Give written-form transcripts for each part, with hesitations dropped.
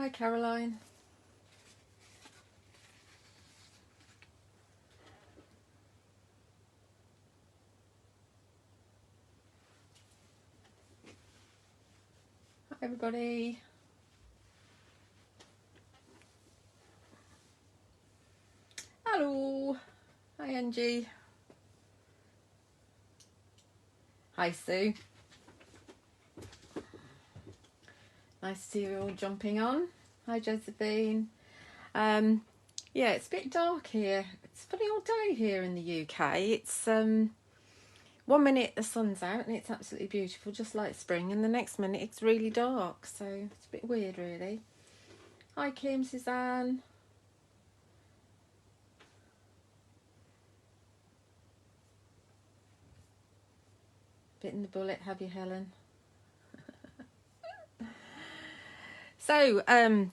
Hi, Caroline. Hi, everybody. Hello. Hi, Angie. Hi, Sue. Nice to see you all jumping on. Hi, Josephine. Yeah, it's a bit dark here. It's a funny old day here in the UK. It's 1 minute the sun's out and it's absolutely beautiful, just like spring, and the next minute it's really dark. So it's a bit weird, really. Hi, Kim, Suzanne. Bitten the bullet, have you, Helen? So,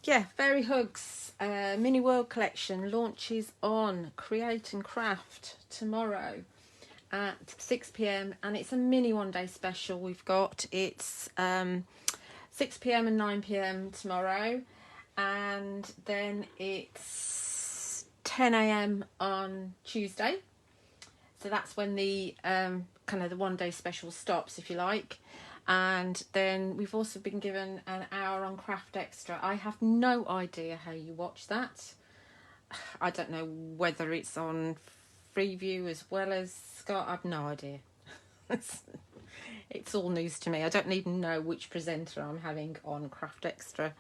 yeah, Fairy Hugs Mini World Collection launches on Create and Craft tomorrow at 6 p.m. and it's a mini one-day special we've got. It's 6 p.m. and 9 p.m. tomorrow, and then it's 10 a.m. on Tuesday. So that's when the kind of the one-day special stops, if you like. And then we've also been given an hour on Craft Extra. I have no idea how you watch that. I don't know whether it's on Freeview as well as Scott. I've no idea. It's all news to me. I don't even know which presenter I'm having on Craft Extra.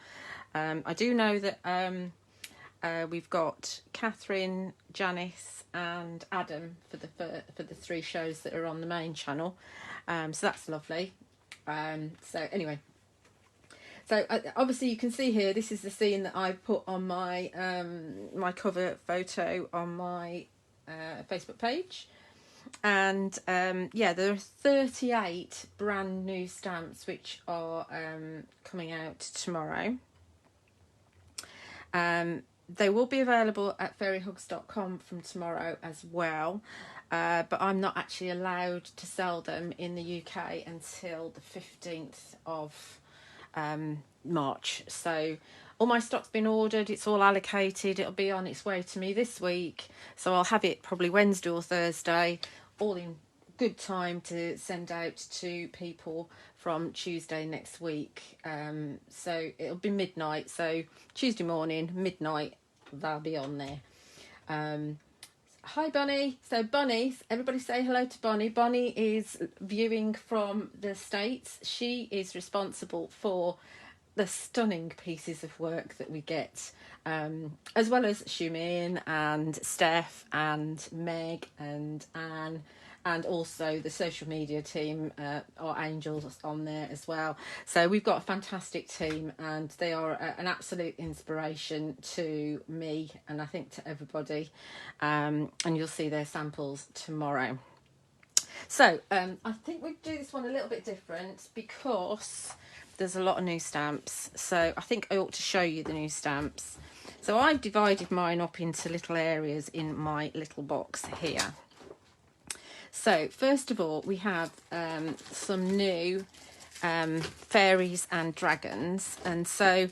I do know that we've got Catherine, Janice and Adam for the 3 shows that are on the main channel. So that's lovely. So anyway, so obviously you can see here, this is the scene that I put on my my cover photo on my Facebook page. And yeah, there are 38 brand new stamps which are coming out tomorrow. They will be available at fairyhugs.com from tomorrow as well. But I'm not actually allowed to sell them in the UK until the 15th of March. So all my stock's been ordered, it's all allocated, it'll be on its way to me this week. So I'll have it probably Wednesday or Thursday, all in good time to send out to people from Tuesday next week. So it'll be midnight, so Tuesday morning, midnight, they'll be on there. Hi, Bonnie. So Bonnie, everybody say hello to Bonnie. Bonnie is viewing from the States. She is responsible for the stunning pieces of work that we get, as well as Shumin and Steph and Meg and Anne, and also the social media team, our angels on there as well. So we've got a fantastic team, and they are an absolute inspiration to me and I think to everybody. And you'll see their samples tomorrow. So I think we do this one a little bit different because there's a lot of new stamps. So I think I ought to show you the new stamps. So I've divided mine up into little areas in my little box here. So first of all, we have some new fairies and dragons. And so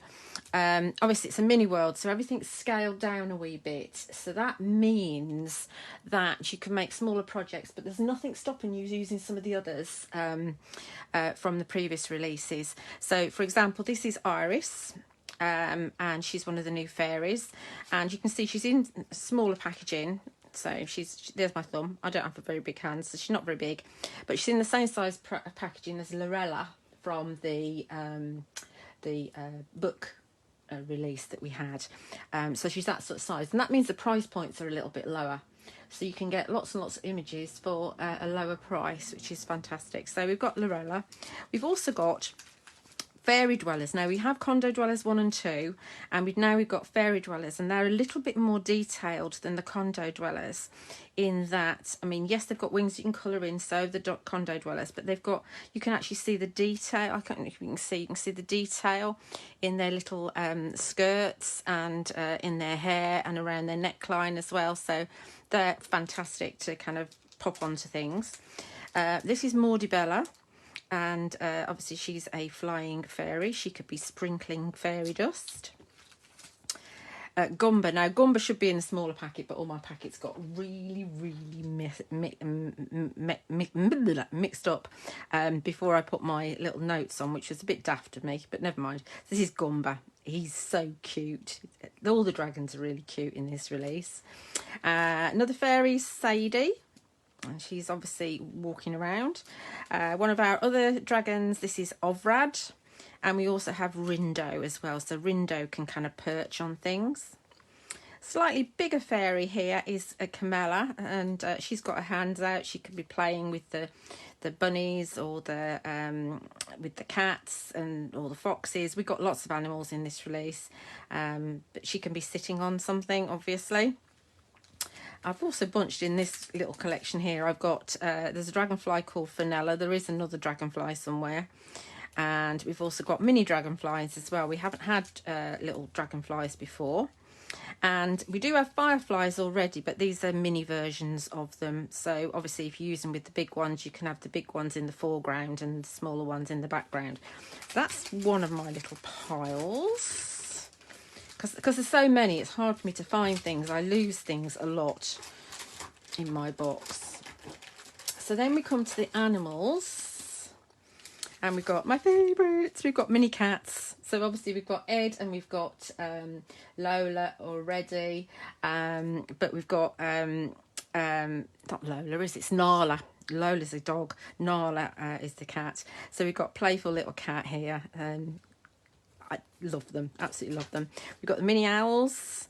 obviously it's a mini world, so everything's scaled down a wee bit. So that means that you can make smaller projects, but there's nothing stopping you using some of the others from the previous releases. So for example, this is Iris. And she's one of the new fairies, and you can see she's in smaller packaging. So there's my thumb. I don't have a very big hand, so she's not very big, but she's in the same size packaging as Lorella from the book release that we had. So she's that sort of size, and that means the price points are a little bit lower. So you can get lots and lots of images for a lower price, which is fantastic. So we've got Lorella. We've also got Fairy Dwellers. Now we have Condo Dwellers 1 and 2, and we've got Fairy Dwellers, and they're a little bit more detailed than the Condo Dwellers in that, I mean, yes, they've got wings you can colour in, so the Condo Dwellers, but they've got, you can actually see the detail. I don't know if you can see the detail in their little skirts and in their hair and around their neckline as well. So they're fantastic to kind of pop onto things. This is Maudie Bella. And obviously she's a flying fairy. She could be sprinkling fairy dust. Gumba. Now, Gumba should be in a smaller packet, but all my packets got really, really mixed up before I put my little notes on, which was a bit daft of me, but never mind. This is Gumba. He's so cute. All the dragons are really cute in this release. Another fairy is Sadie. And she's obviously walking around. One of our other dragons, this is Ovrad. And we also have Rindo as well. So Rindo can kind of perch on things. Slightly bigger fairy here is a Camilla. And she's got her hands out. She could be playing with the bunnies or with the cats or the foxes. We've got lots of animals in this release. But she can be sitting on something, obviously. I've also bunched in this little collection here. I've got, there's a dragonfly called Fenella. There is another dragonfly somewhere. And we've also got mini dragonflies as well. We haven't had little dragonflies before. And we do have fireflies already, but these are mini versions of them. So obviously if you use them with the big ones, you can have the big ones in the foreground and the smaller ones in the background. So that's one of my little piles. Because there's so many, it's hard for me to find things. I lose things a lot in my box. So then we come to the animals. And we've got my favourites. We've got mini cats. So obviously we've got Ed and we've got Lola already. But we've got, not Lola, is it? It's Nala. Lola's a dog. Nala is the cat. So we've got playful little cat here. I love them, absolutely love them. We've got the mini owls.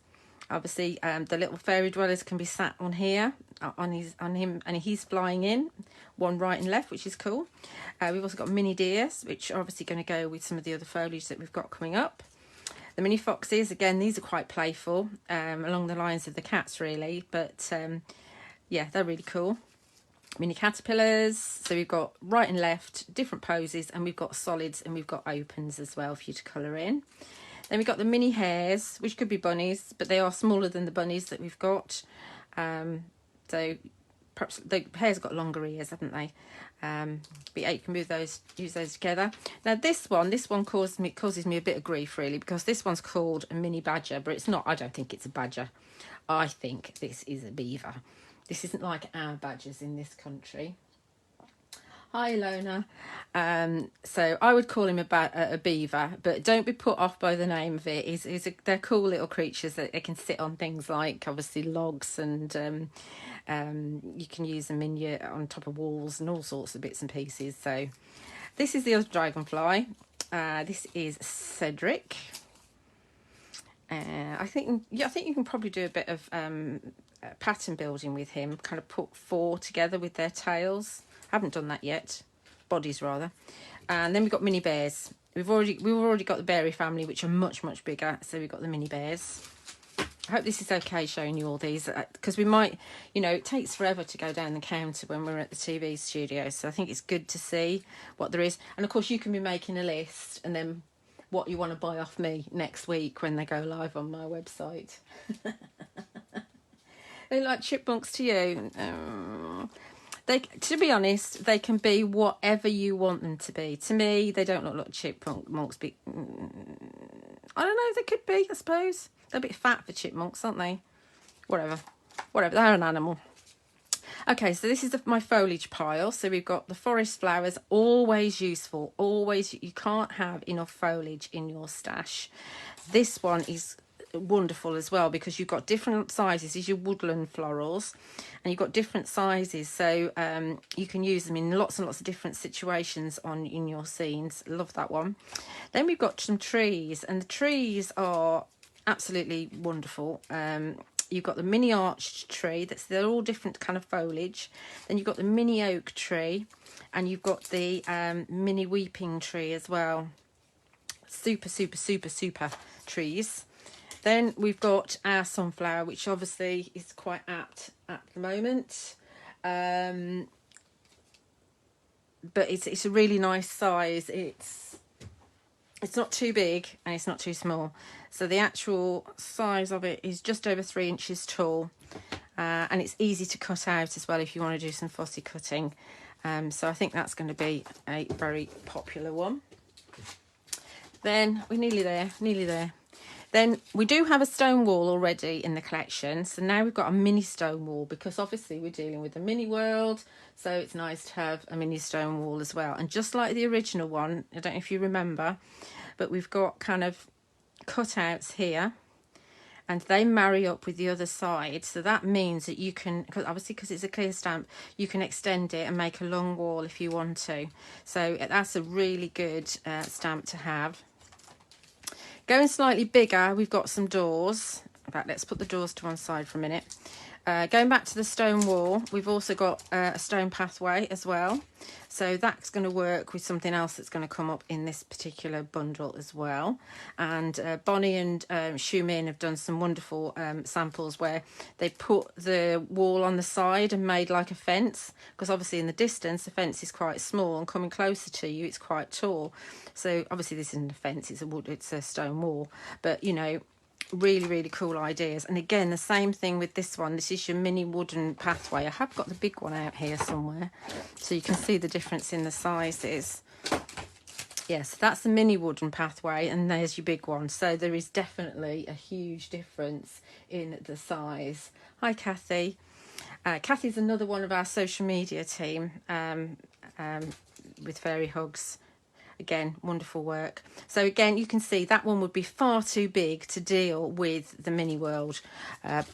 Obviously, the little fairy dwellers can be sat on here, on him, and he's flying in, one right and left, which is cool. We've also got mini deers, which are obviously going to go with some of the other foliage that we've got coming up. The mini foxes, again, these are quite playful, along the lines of the cats, really. But yeah, they're really cool. Mini caterpillars, so we've got right and left, different poses, and we've got solids and we've got opens as well for you to colour in. Then we've got the mini hares, which could be bunnies, but they are smaller than the bunnies that we've got. So perhaps the hares got longer ears, haven't they? But yeah, you can use those together. Now this one causes me a bit of grief, really, because this one's called a mini badger, but it's not. I don't think it's a badger. I think this is a beaver. This isn't like our badgers in this country. Hi, Lona. So I would call him a beaver, but don't be put off by the name of it. They're cool little creatures that they can sit on things like, obviously, logs, and you can use them on top of walls and all sorts of bits and pieces. So this is the other dragonfly. This is Cedric. I think you can probably do a bit of pattern building with him, kind of put 4 together with their tails. Haven't done that yet, bodies rather. And then we've got mini bears. We've already got the berry family, which are much bigger, so we've got the mini bears. I hope this is okay showing you all these, because we might, it takes forever to go down the counter when we're at the TV studio, so I think it's good to see what there is. And of course you can be making a list and then what you want to buy off me next week when they go live on my website. They like chipmunks to you. To be honest, they can be whatever you want them to be. To me, they don't look like chipmunks. I don't know, they could be, I suppose. They're a bit fat for chipmunks, aren't they? Whatever, they're an animal. Okay, so this is my foliage pile. So we've got the forest flowers, always useful. Always, you can't have enough foliage in your stash. This one is wonderful as well because you've got different sizes. These are your woodland florals and you've got different sizes, so you can use them in lots and lots of different situations in your scenes. Love that one. Then we've got some trees, and the trees are absolutely wonderful. You've got the mini arched tree, they're all different kind of foliage. Then you've got the mini oak tree, and you've got the mini weeping tree as well. Super trees. Then we've got our sunflower, which obviously is quite apt at the moment. But it's a really nice size. It's not too big and it's not too small. So the actual size of it is just over 3 inches tall. And it's easy to cut out as well if you want to do some fussy cutting. So I think that's going to be a very popular one. Then we're nearly there. Then we do have a stone wall already in the collection. So now we've got a mini stone wall, because obviously we're dealing with a mini world. So it's nice to have a mini stone wall as well. And just like the original one, I don't know if you remember, but we've got kind of cutouts here, and they marry up with the other side. So that means that you can, because it's a clear stamp, you can extend it and make a long wall if you want to. So that's a really good stamp to have. Going slightly bigger, we've got some doors. In fact, let's put the doors to one side for a minute. Going back to the stone wall, we've also got a stone pathway as well. So that's going to work with something else that's going to come up in this particular bundle as well. And Bonnie and Xiumin have done some wonderful samples where they put the wall on the side and made like a fence, because obviously in the distance the fence is quite small, and coming closer to you it's quite tall. So obviously this isn't a fence, it's a stone wall, but you know, really cool ideas. And again, the same thing with this one. This is your mini wooden pathway. I have got the big one out here somewhere, so you can see the difference in the sizes. Yes, that's the mini wooden pathway, and there's your big one. So there is definitely a huge difference in the size. Hi Kathy. Kathy's another one of our social media team with Fairy Hugs. Again, wonderful work. So again, you can see that one would be far too big to deal with the mini world,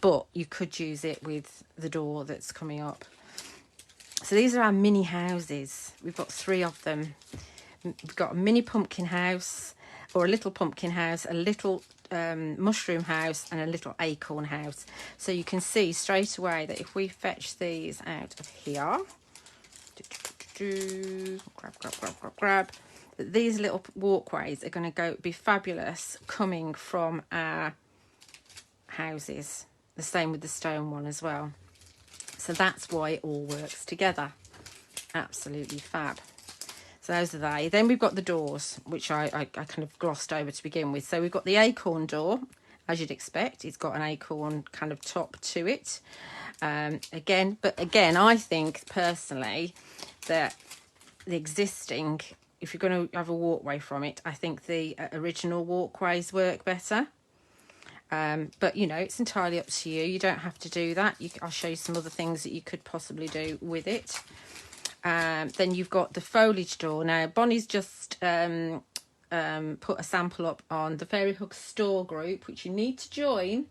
but you could use it with the door that's coming up. So these are our mini houses. We've got 3 of them. We've got a mini pumpkin house, or a little pumpkin house, a little mushroom house, and a little acorn house. So you can see straight away that if we fetch these out of here, grab, these little walkways are going to be fabulous coming from our houses. The same with the stone one as well. So that's why it all works together. Absolutely fab. So those are they. Then we've got the doors, which I kind of glossed over to begin with. So we've got the acorn door, as you'd expect. It's got an acorn kind of top to it. Again, I think personally that the existing, if you're going to have a walkway from it, I think the original walkways work better. But you know, it's entirely up to you. You don't have to do that. I'll show you some other things that you could possibly do with it. Then you've got the foliage door. Now Bonnie's just put a sample up on the Fairy Hug store group, which you need to join.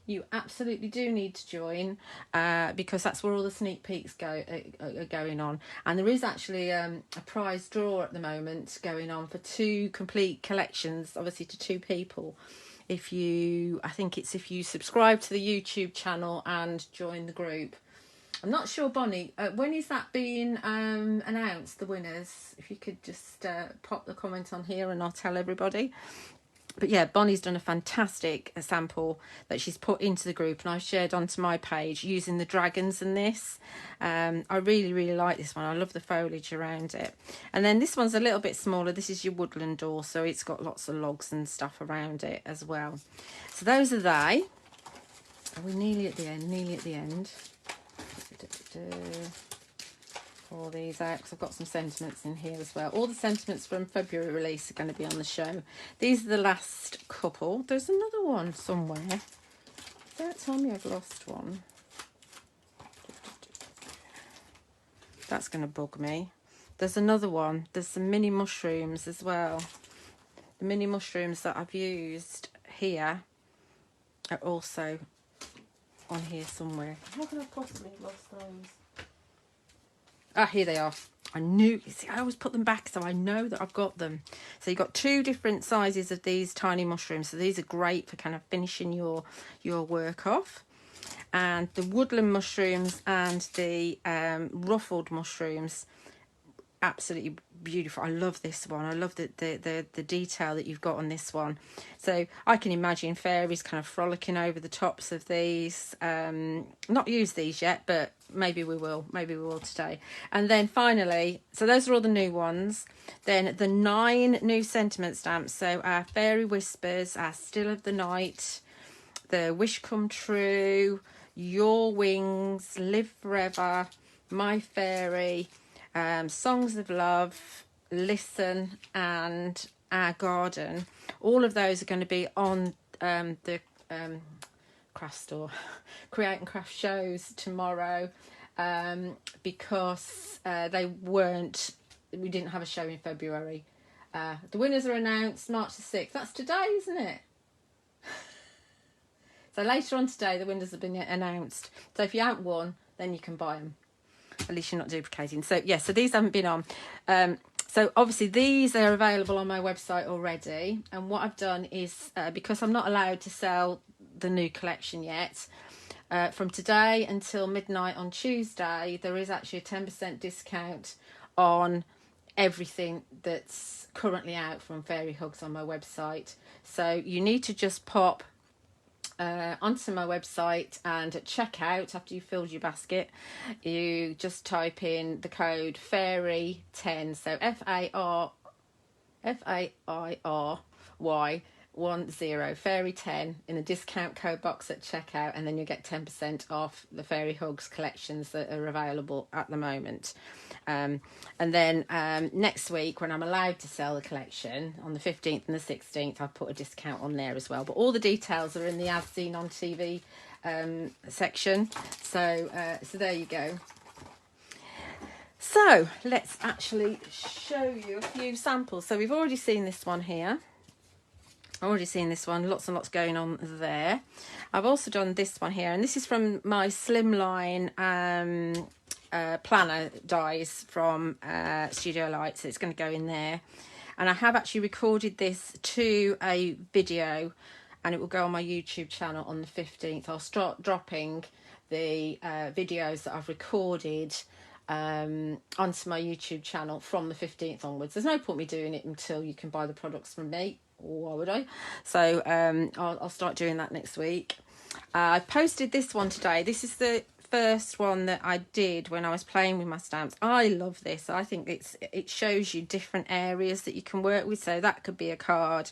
You absolutely do need to join, because that's where all the sneak peeks are going on. And there is actually a prize draw at the moment going on for 2 complete collections, obviously to 2 people. If you subscribe to the YouTube channel and join the group. I'm not sure, Bonnie, when is that being announced, the winners? If you could just pop the comment on here and I'll tell everybody. But yeah, Bonnie's done a fantastic sample that she's put into the group, and I've shared onto my page using the dragons in this. I really like this one. I love the foliage around it. And then this one's a little bit smaller. This is your woodland door, so it's got lots of logs and stuff around it as well. So those are they. Are we nearly at the end? All these out, because I've got some sentiments in here as well. All the sentiments from February release are going to be on the show. These are the last couple. There's another one somewhere. Don't tell me I've lost one. That's going to bug me. There's another one. There's some mini mushrooms as well. The mini mushrooms that I've used here are also on here somewhere. How can I possibly have lost those? Ah, here they are. I knew, you see, I always put them back so I know that I've got them. So you've got 2 different sizes of these tiny mushrooms. So these are great for kind of finishing your work off. And the woodland mushrooms and the ruffled mushrooms, absolutely beautiful. I love this one. I love the detail that you've got on this one. So I can imagine fairies kind of frolicking over the tops of these. Not used these yet, but maybe we will today. And then finally, so those are all the new ones. Then the 9 new sentiment stamps. So our Fairy Whispers, our Still of the Night, the Wish Come True, Your Wings, Live Forever, My Fairy, Songs of Love, Listen, and Our Garden. All of those are going to be on the craft store, Create and Craft shows tomorrow, because we didn't have a show in February. The winners are announced March the 6th. That's today, isn't it? So later on today, the winners have been announced. So if you haven't won, then you can buy them. At least you're not duplicating. So yeah, so these haven't been on. So obviously these are available on my website already. And what I've done is, because I'm not allowed to sell the new collection yet, from today until midnight on Tuesday, there is actually a 10% discount on everything that's currently out from Fairy Hugs on my website. So you need to just pop onto my website, and at checkout, after you've filled your basket, you just type in the code FAIRY10, so FAIRY10, FAIRY10 in the discount code box at checkout, and then you get 10% off the Fairy Hugs collections that are available at the moment. And then next week, when I'm allowed to sell the collection on the 15th and the 16th, I'll put a discount on there as well. But all the details are in the As Seen on TV section. So there you go. So let's actually show you a few samples. So we've already seen this one here. Already seen this one, lots and lots going on there. I've also done this one here, and this is from my Slimline planner dies from Studio Light, so it's going to go in there. And I have actually recorded this to a video, and it will go on my YouTube channel on the 15th. I'll start dropping the videos that I've recorded onto my YouTube channel from the 15th onwards. There's no point me doing it until you can buy the products from me. Why would I? So I'll start doing that next week. I posted this one today. This is the first one that I did when I was playing with my stamps. I love this. I think it shows you different areas that you can work with. So that could be a card,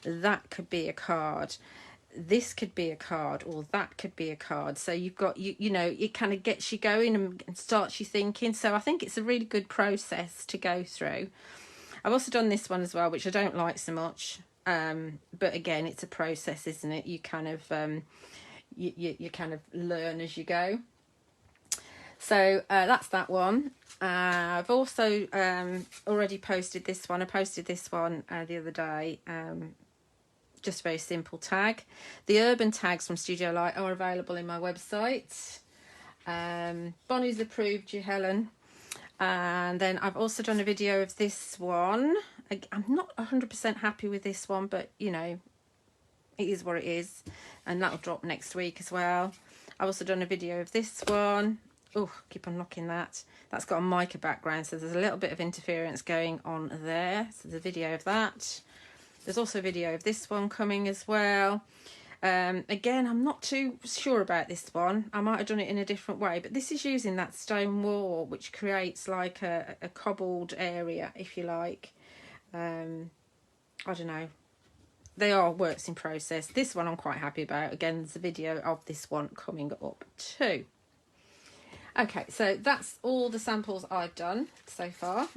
that could be a card, this could be a card, or that could be a card. So you've got, you know, it kind of gets you going and starts you thinking. So I think it's a really good process to go through. I've also done this one as well, which I don't like so much. But again, it's a process, isn't it? You kind of you kind of learn as you go. So that's that one. I've also already posted this one. I posted this one the other day. Just a very simple tag. The urban tags from Studio Light are available in my website. Bonnie's approved you, Helen. And then I've also done a video of this one. I'm not 100% happy with this one, but you know, it is what it is, and that'll drop next week as well. I've also done a video of this one. Oh, keep on knocking that. That's got a mica background, so there's a little bit of interference going on there. So there's a video of that. There's also a video of this one coming as well. Again, I'm not too sure about this one. I might have done it in a different way, but this is using that stone wall, which creates like a cobbled area, if you like. I don't know. They are works in process. This one I'm quite happy about. Again, there's a video of this one coming up too. Okay, so that's all the samples I've done so far.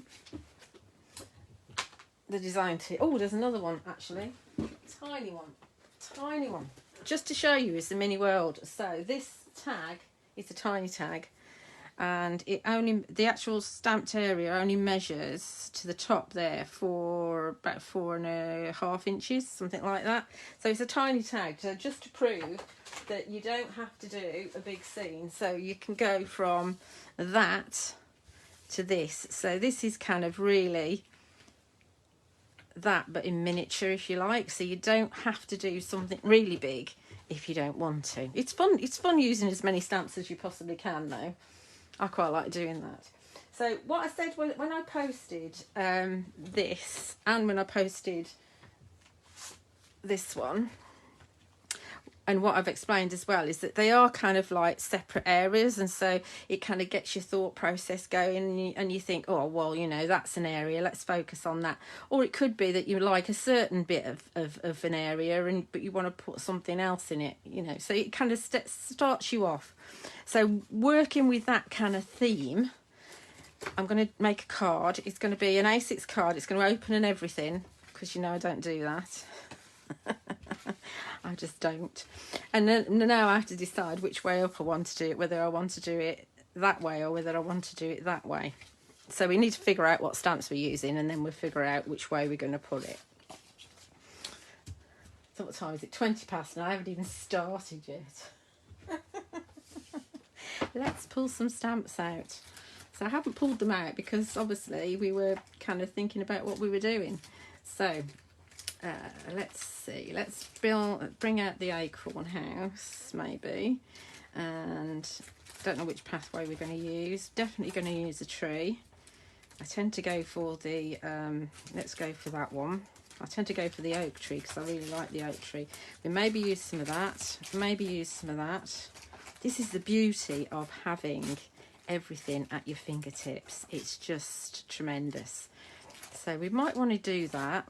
The design tip. Oh, there's another one actually. Tiny one. Tiny one. Just to show you, is the mini world. So this tag is a tiny tag, and it only, the actual stamped area only measures to the top there for about 4.5 inches, something like that. So it's a tiny tag. So just to prove that you don't have to do a big scene, so you can go from that to this. So this is kind of really that, but in miniature, if you like. So you don't have to do something really big if you don't want to. It's fun using as many stamps as you possibly can, though. I quite like doing that. So what I said when I posted this, and when I posted this one, and what I've explained as well, is that they are kind of like separate areas, and so it kind of gets your thought process going, and you think, oh, well, you know, that's an area, let's focus on that. Or it could be that you like a certain bit of an area, but you want to put something else in it, you know, so it kind of starts you off. So working with that kind of theme, I'm going to make a card. It's going to be an A6 card. It's going to open and everything, because you know I don't do that. I just don't. And then now I have to decide which way up I want to do it, whether I want to do it that way or whether I want to do it that way. So we need to figure out what stamps we're using, and then we'll figure out which way we're going to put it. So what time is it? 20 past, and I haven't even started yet. Let's pull some stamps out. So I haven't pulled them out because obviously we were kind of thinking about what we were doing. So let's see. Let's bring out the acorn house maybe, and don't know which pathway we're going to use. Definitely going to use a tree. I tend to go for the let's go for that one. I tend to go for the oak tree because I really like the oak tree. We maybe use some of that, maybe use some of that. This is the beauty of having everything at your fingertips. It's just tremendous. So we might want to do that,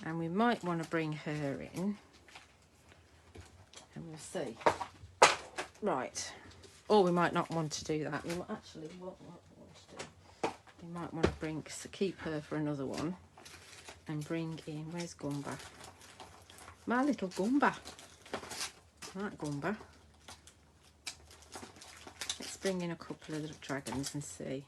and we might want to bring her in, and we'll see. Right, or we might not want to do that. We might actually what to do. We might want to keep her for another one, and bring in, where's Gumba? My little Gumba. Right, Gumba. Let's bring in a couple of the dragons and see.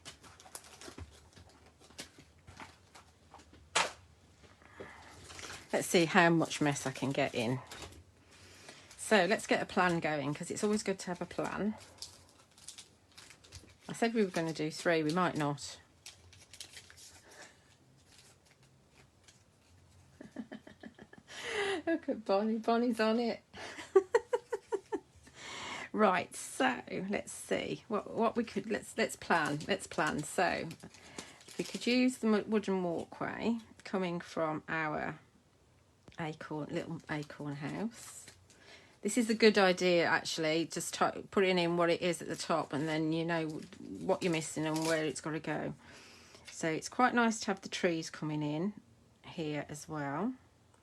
Let's see how much mess I can get in. So let's get a plan going, because it's always good to have a plan. I said we were going to do 3, we might not. Look at Bonnie, Bonnie's on it. Right, so let's see what we could, let's plan. So we could use the wooden walkway coming from our little acorn house. This is a good idea, actually, just putting in what it is at the top, and then you know what you're missing and where it's got to go. So it's quite nice to have the trees coming in here as well,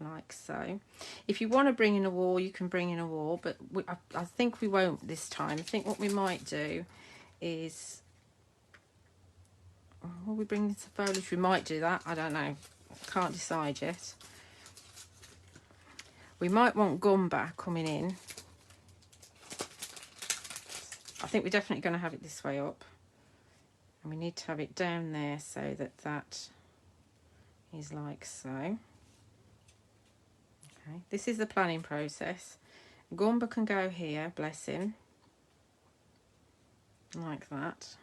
like so. If you want to bring in a wall, you can bring in a wall, but I think we won't this time. I think what we might do is, will we bring in some foliage? We might do that, I don't know, can't decide yet. We might want Gumba coming in. I think we're definitely going to have it this way up. And we need to have it down there so that that is like so. Okay, this is the planning process. Gumba can go here, bless him. Like that.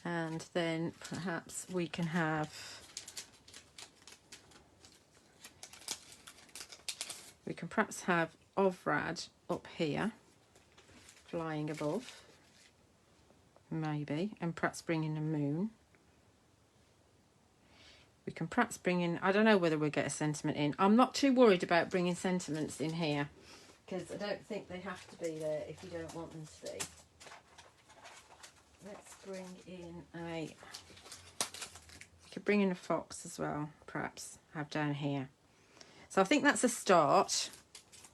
And then perhaps we can have... We can perhaps have Ovrad up here, flying above, maybe, and perhaps bring in a moon. We can perhaps bring in, I don't know whether we'll get a sentiment in. I'm not too worried about bringing sentiments in here, because I don't think they have to be there if you don't want them to be. Let's bring in we could bring in a fox as well, perhaps, have down here. So I think that's a start.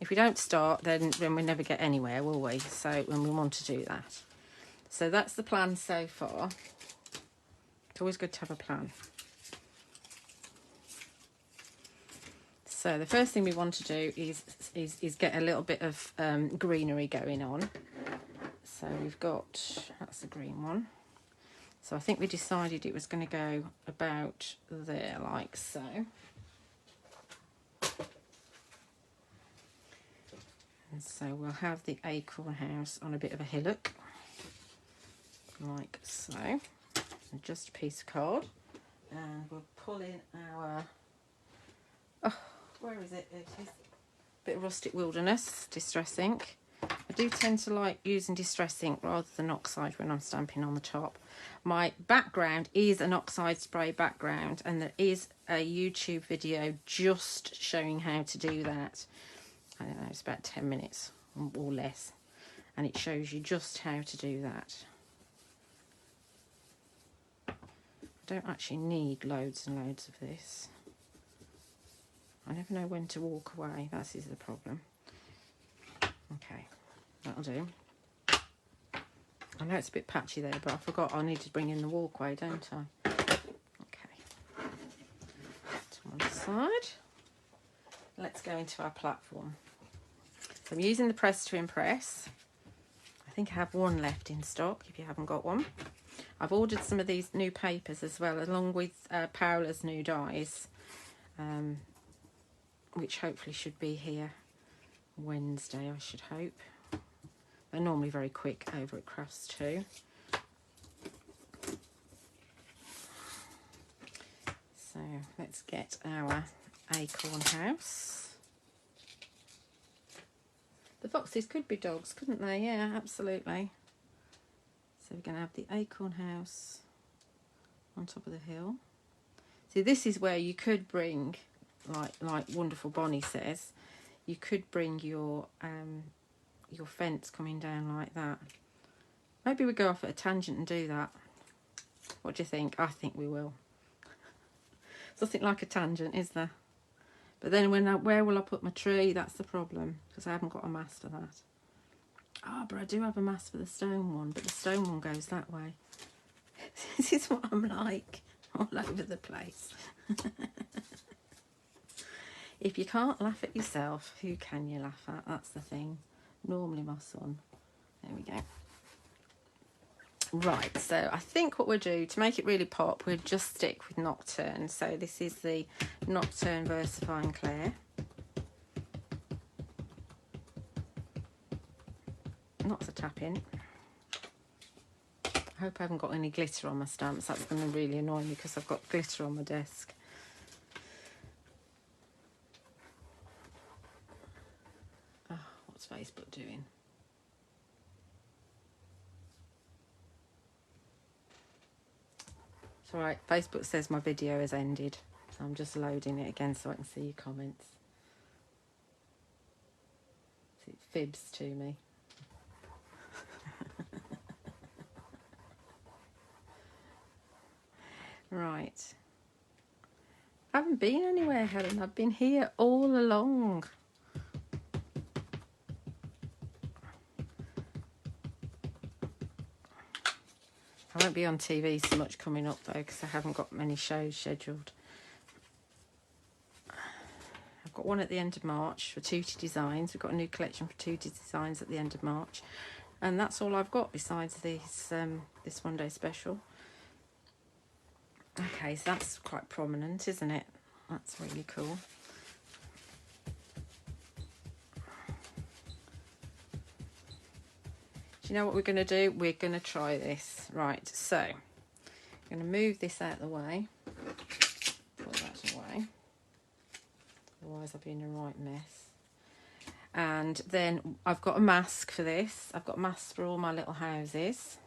If we don't start, then we never get anywhere, will we? So when we want to do that. So that's the plan so far. It's always good to have a plan. So the first thing we want to do is get a little bit of greenery going on. So we've got, that's a green one. So I think we decided it was going to go about there, like so. And so we'll have the acorn house on a bit of a hillock, like so. And just a piece of card. And we'll pull in our, oh, where is it? It is a bit of Rustic Wilderness Distress ink. I do tend to like using Distress ink rather than oxide when I'm stamping on the top. My background is an oxide spray background, and there is a YouTube video just showing how to do that. I don't know, it's about 10 minutes or less, and it shows you just how to do that. I don't actually need loads and loads of this. I never know when to walk away, that is the problem. Okay, that'll do. I know it's a bit patchy there, but I forgot I need to bring in the walkway, don't I? Okay. To one side. Let's go into our platform. So I'm using the Press to Impress. I think I have one left in stock if you haven't got one. I've ordered some of these new papers as well, along with Paola's new dies, which hopefully should be here Wednesday, I should hope. They're normally very quick over at Crafts too. So let's get our acorn house. The foxes could be dogs, couldn't they? Yeah, absolutely. So we're going to have the acorn house on top of the hill. See, this is where you could bring, like Wonderful Bonnie says, you could bring your fence coming down like that. Maybe we go off at a tangent and do that. What do you think? I think we will. Something like a tangent, is there? But then where will I put my tree? That's the problem, because I haven't got a mast for that. Oh, but I do have a mast for the stone one, but the stone one goes that way. This is what I'm like, all over the place. If you can't laugh at yourself, who can you laugh at? That's the thing. Normally my son. There we go. Right, so I think what we'll do, to make it really pop, we'll just stick with Nocturne. So this is the Nocturne VersaFine Clair. Lots of tapping. I hope I haven't got any glitter on my stamps. That's going to really annoy me because I've got glitter on my desk. Oh, what's Facebook doing? It's alright, Facebook says my video has ended. So I'm just loading it again so I can see your comments. It fibs to me. Right. I haven't been anywhere, Helen. I've been here all along. I won't be on TV so much coming up though, because I haven't got many shows scheduled. I've got one at the end of March for Tootie Designs. We've got a new collection for Tootie Designs at the end of March. And that's all I've got besides this one day special. Okay, so that's quite prominent, isn't it? That's really cool. Do you know what we're going to do? We're going to try this. Right, so I'm going to move this out of the way. Put that away. Otherwise I'll be in a right mess. And then I've got a mask for this. I've got masks for all my little houses.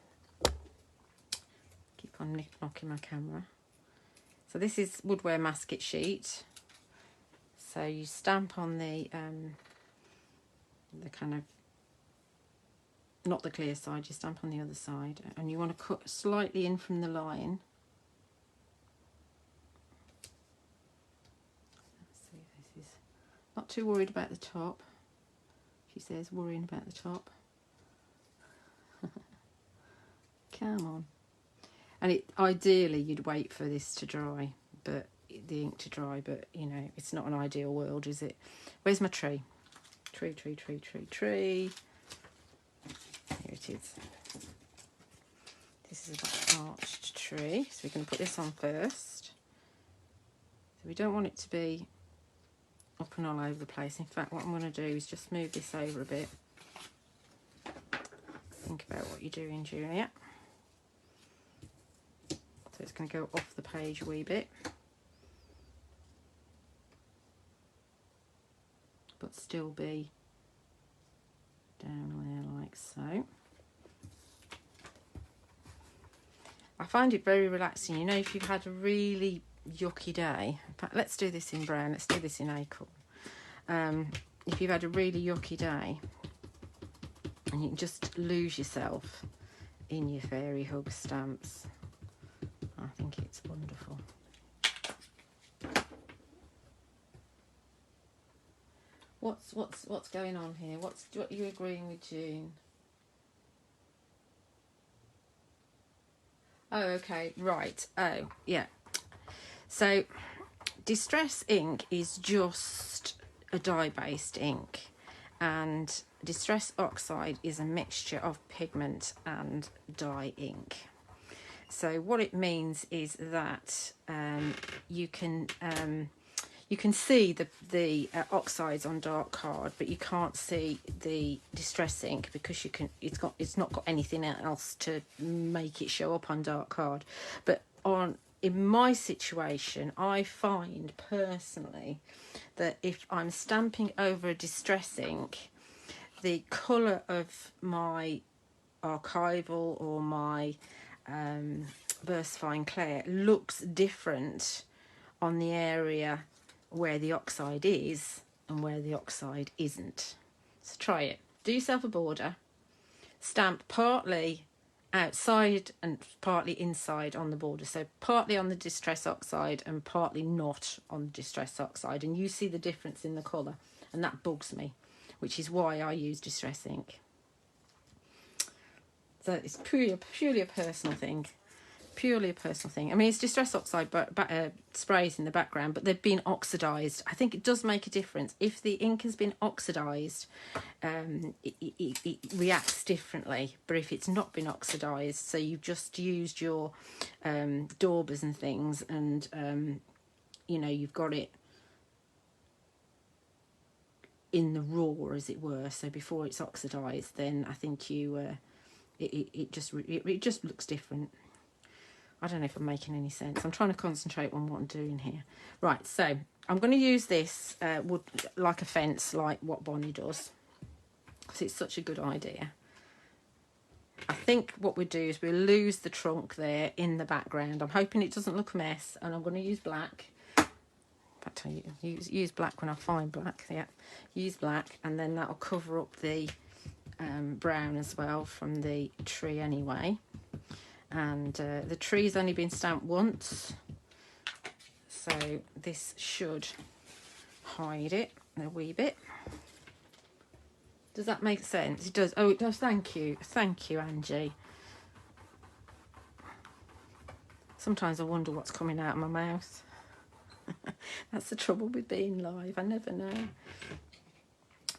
Keep on knocking my camera. So this is Woodware Masket Sheet. So you stamp on the kind of, not the clear side, you stamp on the other side, and you want to cut slightly in from the line. Let's see, this is not too worried about the top. She says worrying about the top. Come on. And it ideally you'd wait for this to dry, but the ink to dry, but you know, it's not an ideal world, is it? Where's my tree? Tree. Here it is. This is an arched tree, so we're going to put this on first. So we don't want it to be up and all over the place. In fact, what I'm going to do is just move this over a bit. Think about what you're doing, Julia. So it's going to go off the page a wee bit, but still be down there like so. I find it very relaxing. You know, if you've had a really yucky day, in fact, let's do this in brown, let's do this in acorn. If you've had a really yucky day and you can just lose yourself in your fairy hug stamps, I think it's wonderful. What's going on here? What are you agreeing with, June? Oh, okay, right. Oh, yeah. So Distress ink is just a dye-based ink, and Distress Oxide is a mixture of pigment and dye ink. So what it means is that you can see the oxides on dark card, but you can't see the distress ink because it's not got anything else to make it show up on dark card. But in my situation, I find personally that if I'm stamping over a distress ink, the colour of my archival or my VersaFine Clair looks different on the area where the oxide is and where the oxide isn't. So try it. Do yourself a border, stamp partly outside and partly inside on the border, so partly on the Distress Oxide and partly not on the Distress Oxide, and you see the difference in the colour, and that bugs me, which is why I use distress ink. So it's purely a personal thing. Purely a personal thing. I mean, it's Distress Oxide sprays in the background, but they've been oxidised. I think it does make a difference. If the ink has been oxidised, it reacts differently. But if it's not been oxidised, so you've just used your daubers and things, and you know, you've got it in the raw, as it were, so before it's oxidised, then I think you it just looks different. I don't know if I'm making any sense. I'm trying to concentrate on what I'm doing here. Right, so I'm going to use this wood like a fence, like what Bonnie does, because it's such a good idea. I think what we do is we lose the trunk there in the background. I'm hoping it doesn't look a mess, and I'm going to use black. In fact, I use black when I find black. Yeah, use black, and then that'll cover up the brown as well from the tree anyway. And the tree's only been stamped once, so this should hide it a wee bit. Does that make sense? It does. Oh, it does. Thank you, Angie. Sometimes I wonder what's coming out of my mouth. That's the trouble with being live, I never know.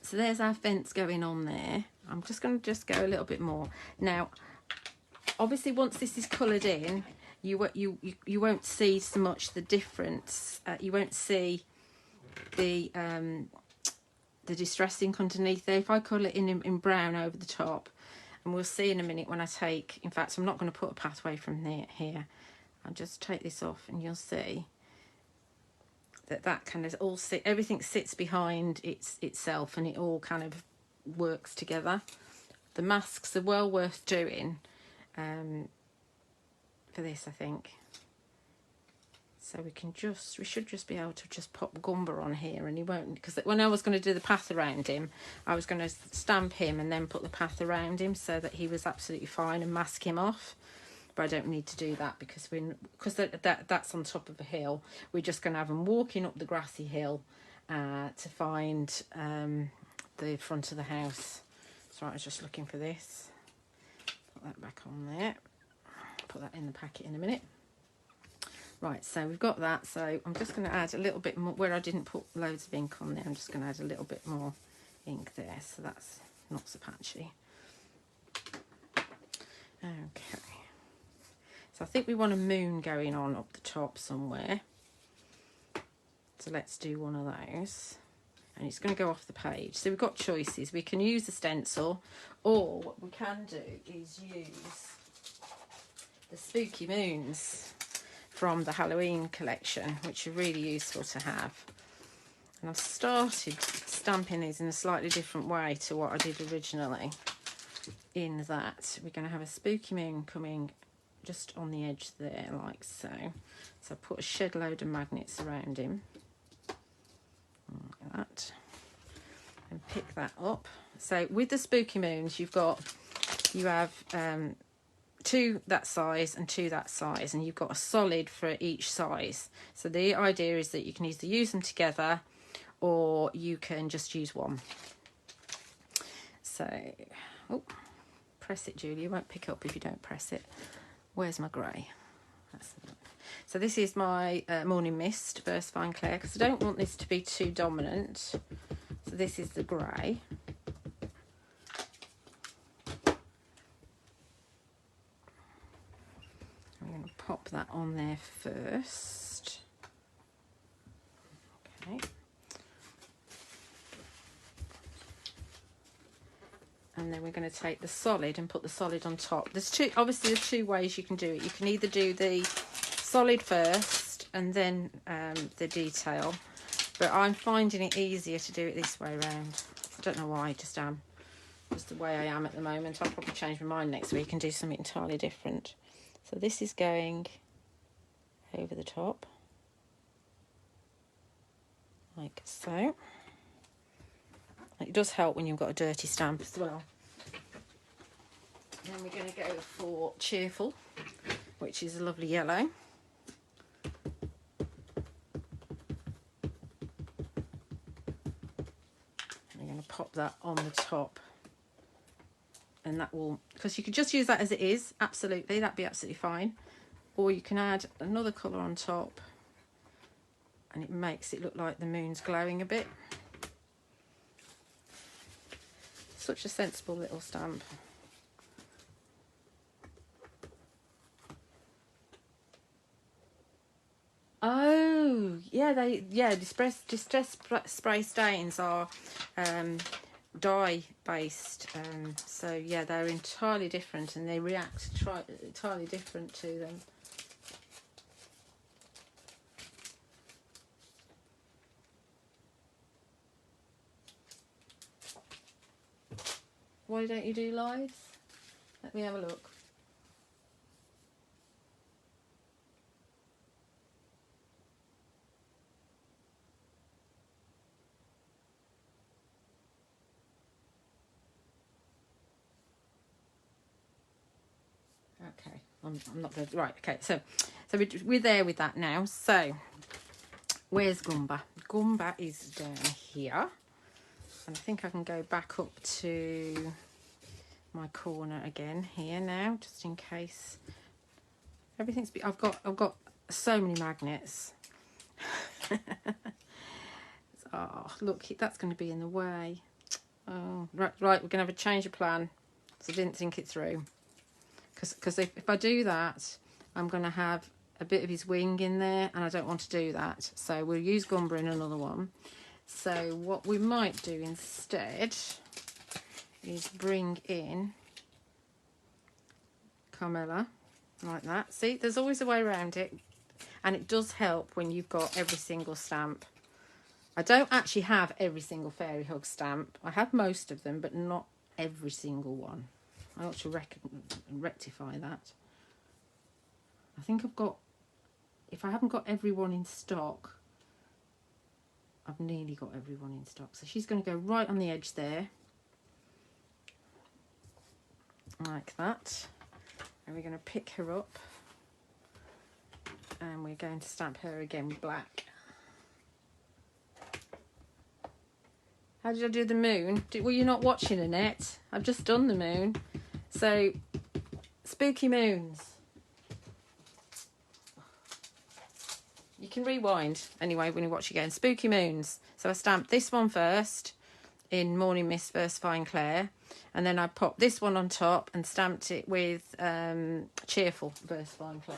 So there's our fence going on there. I'm just going to go a little bit more now. Obviously, once this is coloured in, you won't see so much the difference. You won't see the distress ink underneath there. If I colour it in brown over the top, and we'll see in a minute when I take. In fact, I'm not going to put a pathway from here. I'll just take this off, and you'll see that kind of everything sits behind itself, and it all kind of works together. The masks are well worth doing. For this, I think. So we should just be able to just pop Gumba on here, and he won't, because when I was going to do the path around him, I was going to stamp him and then put the path around him so that he was absolutely fine and mask him off. But I don't need to do that because that's on top of a hill. We're just going to have him walking up the grassy hill to find the front of the house. So I was just looking for this. Put that back on there. Put that in the packet in a minute. Right, so we've got that. So I'm just going to add a little bit more where I didn't put loads of ink on there. I'm just going to add a little bit more ink there, so that's not so patchy. Okay. So I think we want a moon going on up the top somewhere. So let's do one of those. And it's going to go off the page. So we've got choices. We can use a stencil, or what we can do is use the Spooky Moons from the Halloween collection, which are really useful to have. And I've started stamping these in a slightly different way to what I did originally, in that we're going to have a Spooky Moon coming just on the edge there, like so. So I put a shed load of magnets around him. Like that, and pick that up. So with the Spooky Moons, you have two that size and two that size, and you've got a solid for each size. So the idea is that you can either use them together or you can just use one. So, oh, press it, Julie. You won't pick up if you don't press it. Where's my grey? So this is my Morning Mist VersaFine Clair, because I don't want this to be too dominant. So this is the grey. I'm going to pop that on there first. Okay. And then we're going to take the solid and put the solid on top. Obviously there's two ways you can do it. You can either do the solid first and then the detail, but I'm finding it easier to do it this way around. I don't know why, just the way I am at the moment. I'll probably change my mind next week and do something entirely different. So this is going over the top, like so. It does help when you've got a dirty stamp as well. Then we're going to go for Cheerful, which is a lovely yellow. We're going to pop that on the top. And that will, because you could just use that as it is, absolutely, that'd be absolutely fine. Or you can add another colour on top and it makes it look like the moon's glowing a bit. Such a sensible little stamp. Oh, yeah, distress spray stains are dye based, so yeah, they're entirely different and they react entirely different to them. Why don't you do lives? Let me have a look. Okay, I'm not going to... Right, okay, so we're there with that now. So, where's Gumba? Gumba is down here. And I think I can go back up to my corner again here now, just in case everything's... I've got so many magnets. Oh, look, that's going to be in the way. Oh, right, we're going to have a change of plan. So I didn't think it through. Because if I do that, I'm going to have a bit of his wing in there, and I don't want to do that. So we'll use Gumba in another one. So what we might do instead is bring in Carmella, like that. See, there's always a way around it, and it does help when you've got every single stamp. I don't actually have every single Fairy Hug stamp. I have most of them, but not every single one. I ought to rectify that. I think I've got, if I haven't got everyone in stock, I've nearly got everyone in stock. So she's going to go right on the edge there, like that. And we're going to pick her up, and we're going to stamp her again with black. How did I do the moon? Were you not watching, Annette? I've just done the moon. So, Spooky Moons. You can rewind anyway when you watch again. Spooky Moons. So I stamped this one first in Morning Mist VersaFine Clair, and then I popped this one on top and stamped it with Cheerful VersaFine Clair.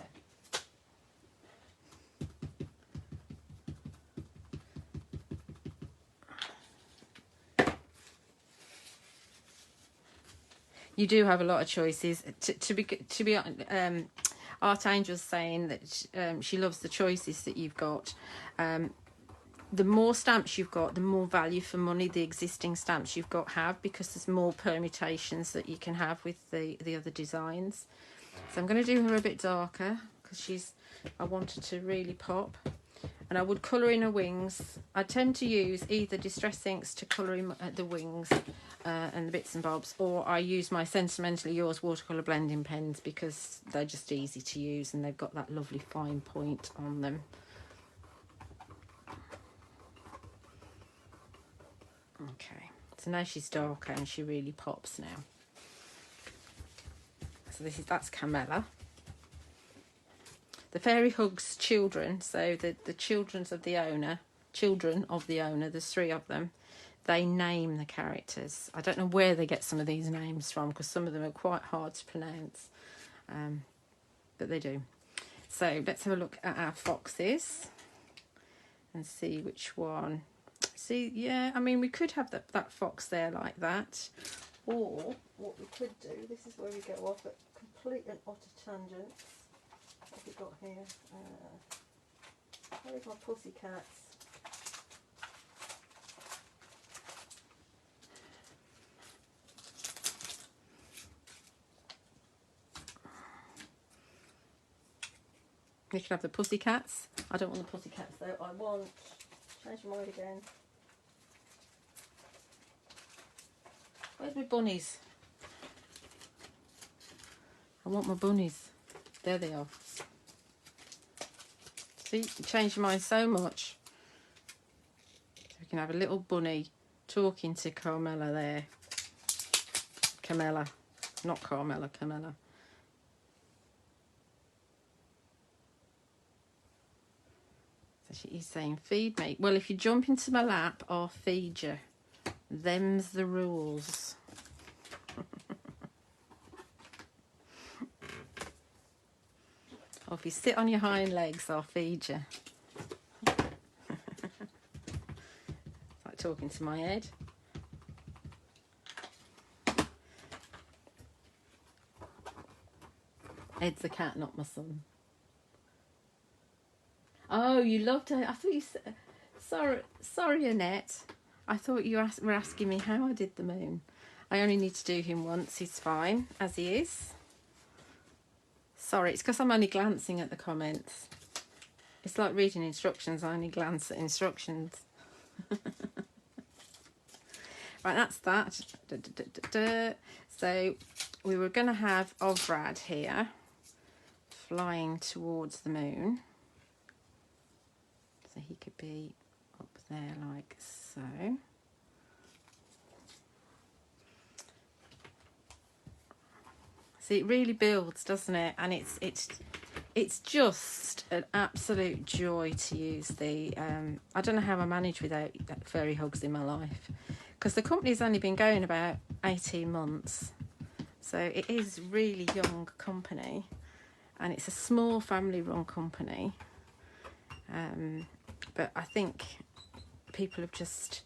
You do have a lot of choices. To be Art Angel's saying that she loves the choices that you've got. The more stamps you've got, the more value for money the existing stamps you've got have, because there's more permutations that you can have with the other designs. So I'm going to do her a bit darker because I want her to really pop. And I would colour in her wings. I tend to use either Distress Inks to colour in the wings and the bits and bobs, or I use my Sentimentally Yours watercolour blending pens because they're just easy to use and they've got that lovely fine point on them. Okay, so now she's darker and she really pops now. So that's Carmella. the Fairy Hugs children, so the children of the owner, there's 3 of them, they name the characters. I don't know where they get some of these names from, because some of them are quite hard to pronounce, but they do. So let's have a look at our foxes and see which one. See, yeah, I mean, we could have that fox there like that, or what we could do, this is where we go off at complete and utter tangents. What have we got here? Where's my pussycats? We can have the pussycats. I don't want the pussycats though. I want... Change your mind again. Where's my bunnies? I want my bunnies. There they are. See, you change your mind so much. So we can have a little bunny talking to Carmela there. Camilla. Not Carmela, Camilla. So she is saying, feed me. Well, if you jump into my lap, I'll feed you. Them's the rules. Or if you sit on your hind legs, I'll feed you. Like talking to my head. Ed's the cat, not my son. Oh, you loved her. I thought you said... Sorry, Annette. I thought you were asking me how I did the moon. I only need to do him once. He's fine, as he is. Sorry, it's because I'm only glancing at the comments. It's like reading instructions. I only glance at instructions. Right, that's that. So we were going to have Ovrad here, flying towards the moon. So he could be up there like so. See, it really builds, doesn't it? And it's just an absolute joy to use the... I don't know how I manage without Fairy Hugs in my life, because the company's only been going about 18 months. So it is really young company, and it's a small family-run company. But I think people have just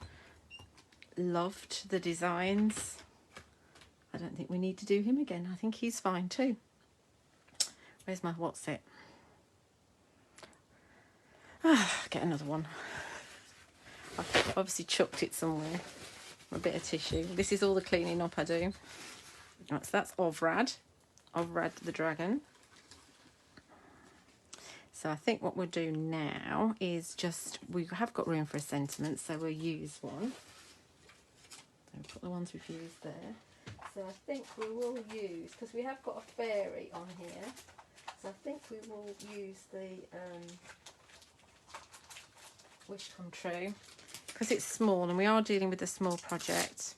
loved the designs. I don't think we need to do him again. I think he's fine too. Where's my what's it? Get another one. I've obviously chucked it somewhere. A bit of tissue. This is all the cleaning up I do. Right, so that's Ovrad. Ovrad the dragon. So I think what we'll do now is just... We have got room for a sentiment, so we'll use one. So we'll put the ones we've used there. So I think we will use... Because we have got a fairy on here. So I think we will use the... Wish Come True, because it's small and we are dealing with a small project,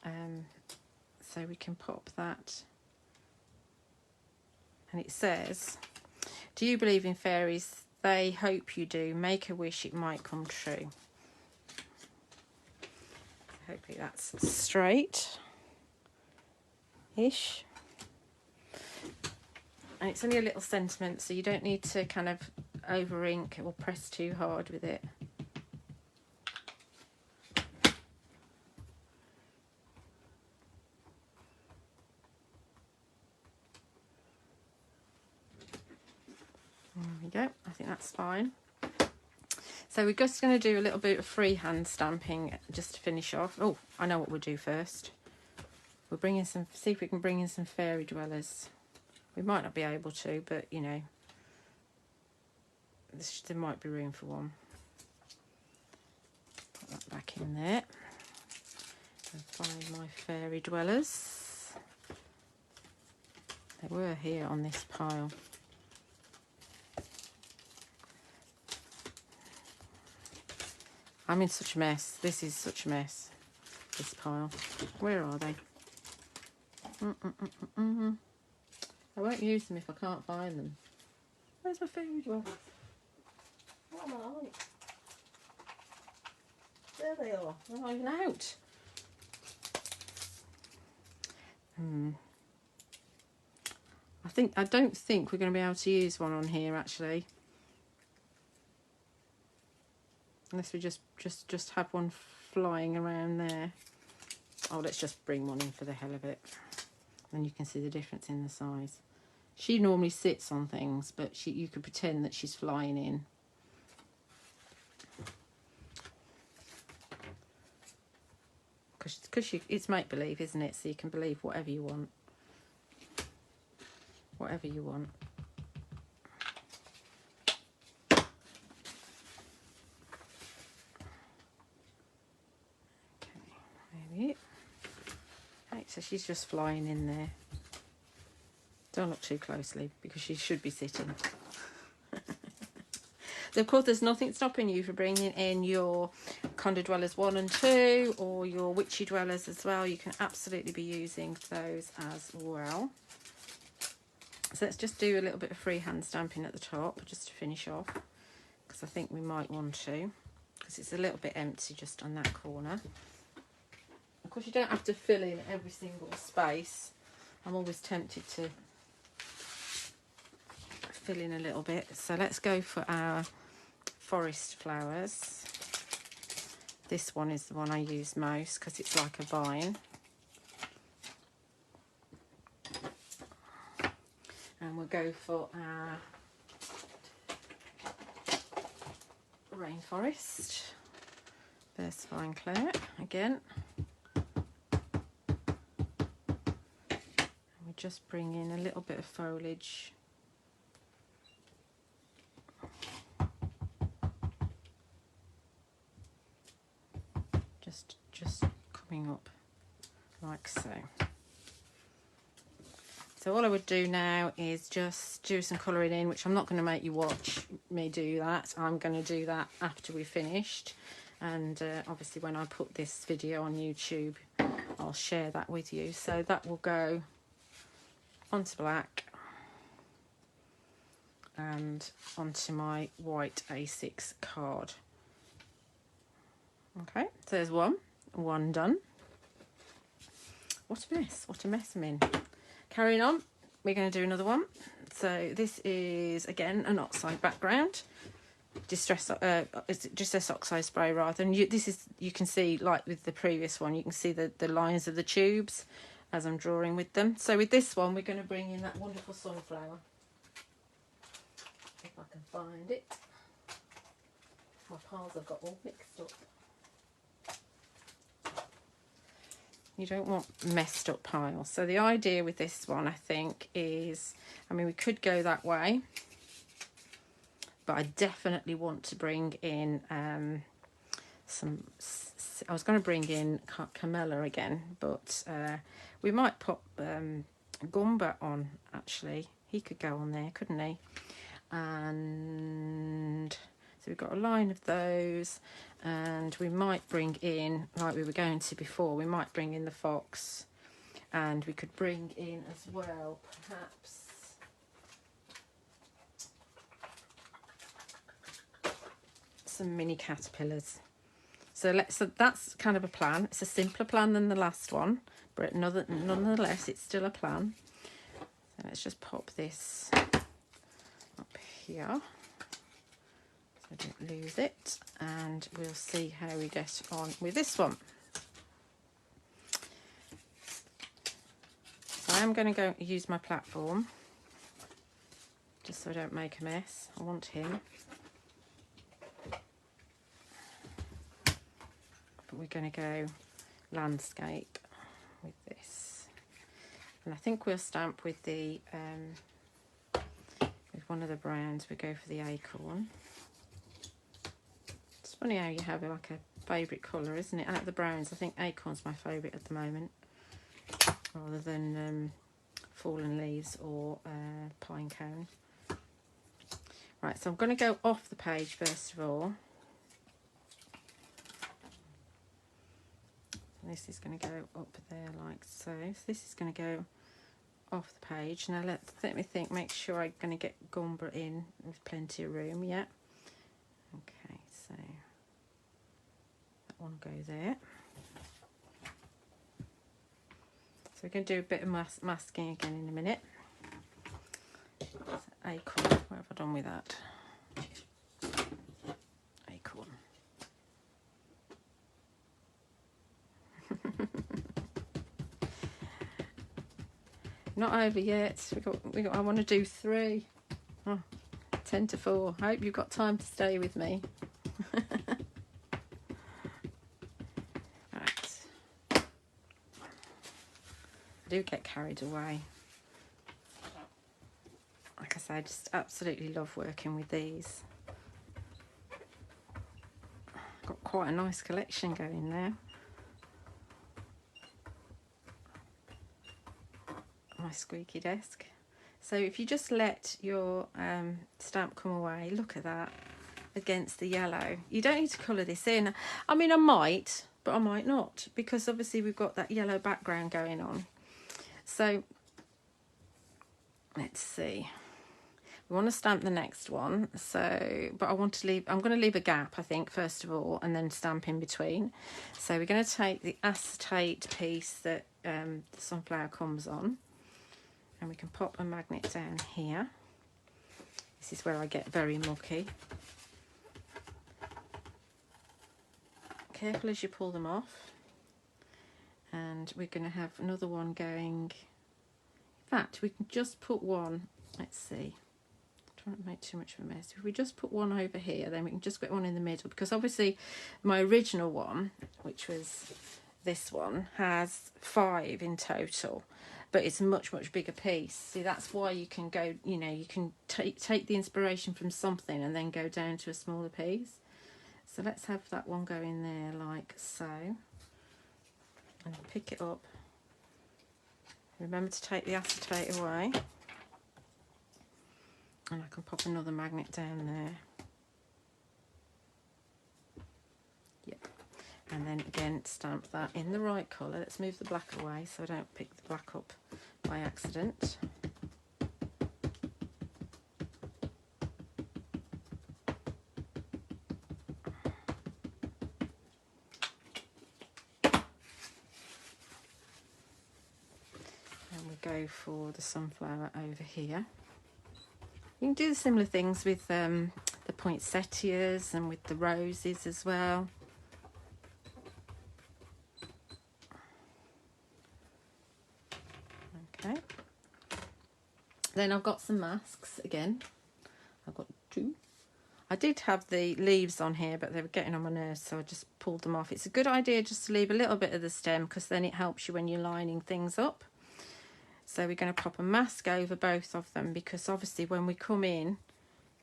so we can pop that. And it says, do you believe in fairies? They hope you do. Make a wish, it might come true. Hopefully that's straight ish. And it's only a little sentiment, so you don't need to kind of over ink or press too hard with it. There we go. I think that's fine. So we're just going to do a little bit of freehand stamping just to finish off. Oh, I know what we'll do first. We'll bring in some, see if we can bring in some fairy dwellers. We might not be able to, but you know, there might be room for one. Put that back in there. And find my fairy dwellers. They were here on this pile. I'm in such a mess. This is such a mess, this pile. Where are they? I won't use them if I can't find them. Where's my food? What am I like? There they are. They're not even out. I don't think we're going to be able to use one on here actually, unless we just have one flying around there. Oh, let's just bring one in for the hell of it, and you can see the difference in the size. She normally sits on things, but you could pretend that she's flying in. Because it's make-believe, isn't it? So you can believe whatever you want. Whatever you want. Okay, maybe. Okay, so she's just flying in there. Don't look too closely because she should be sitting. Of course, there's nothing stopping you from bringing in your Condo Dwellers 1 and 2 or your Witchy Dwellers as well. You can absolutely be using those as well. So let's just do a little bit of freehand stamping at the top just to finish off, because I think we might want to, because it's a little bit empty just on that corner. Of course, you don't have to fill in every single space. I'm always tempted to fill in a little bit. So let's go for our forest flowers. This one is the one I use most because it's like a vine. And we'll go for our rainforest, Versifying Clay again. And we just bring in a little bit of foliage. Just coming up like so. So all I would do now is just do some colouring in, which I'm not going to make you watch me do that. I'm going to do that after we've finished. And obviously when I put this video on YouTube, I'll share that with you. So that will go onto black and onto my white A6 card. Okay, so there's one done. What a mess I'm in. Carrying on, we're going to do another one. So this is again an oxide background, distress oxide spray rather. And you can see, like with the previous one, you can see the lines of the tubes as I'm drawing with them. So with this one, we're going to bring in that wonderful sunflower. If I can find it. My piles have got all mixed up. You don't want messed up piles. So the idea with this one, I think, is, I mean, we could go that way, but I definitely want to bring in I was going to bring in Camilla again, but we might pop Gumba on, actually. He could go on there, couldn't he? And so we've got a line of those, and we might bring in, like we were going to before, we might bring in the fox, and we could bring in as well perhaps some mini caterpillars. So that's kind of a plan. It's a simpler plan than the last one, but nonetheless it's still a plan. So let's just pop this up here so I don't lose it, and we'll see how we get on with this one. So I am going to go use my platform just so I don't make a mess. I want him. But we're going to go landscape with this, and I think we'll stamp with the with one of the browns. We go for the acorn. It's funny how you have like a favourite colour, isn't it? Out of the browns, I think acorn's my favourite at the moment, rather than fallen leaves or pine cone. Right, so I'm going to go off the page first of all. This is going to go up there like so. So this is going to go off the page. Now let me think, make sure I'm going to get Goomba in with plenty of room. Yeah. Okay, so that one go there. So we're going to do a bit of masking again in a minute. Acorn, what have I done with that? Acorn. Not over yet. We got. I want to do 3. Oh, 10 to 4. I hope you've got time to stay with me. Right. I do get carried away. Like I say, I just absolutely love working with these. Got quite a nice collection going there. My squeaky desk. So if you just let your stamp come away, look at that, against the yellow. You don't need to colour this in. I mean, I might, but I might not, because obviously we've got that yellow background going on. So let's see. We want to stamp the next one, so but I want to leave, I'm going to leave a gap, I think, first of all, and then stamp in between. So we're going to take the acetate piece that the sunflower comes on, and we can pop a magnet down here. This is where I get very mucky. Careful as you pull them off. And we're going to have another one going. In fact, we can just put one, let's see, trying to make too much of a mess. If we just put one over here, then we can just get one in the middle, because obviously my original one, which was this one, has 5 in total, but it's a much bigger piece. See, that's why you can go, you know, you can take the inspiration from something and then go down to a smaller piece. So let's have that one go in there like so, and pick it up. Remember to take the acetate away. And I can pop another magnet down there. Yep. And then again, stamp that in the right colour. Let's move the black away so I don't pick the black up by accident. And we go for the sunflower over here. You can do the similar things with the poinsettias and with the roses as well. Okay. Then I've got some masks again. I've got 2. I did have the leaves on here, but they were getting on my nerves, so I just pulled them off. It's a good idea just to leave a little bit of the stem, because then it helps you when you're lining things up. So we're going to pop a mask over both of them, because obviously when we come in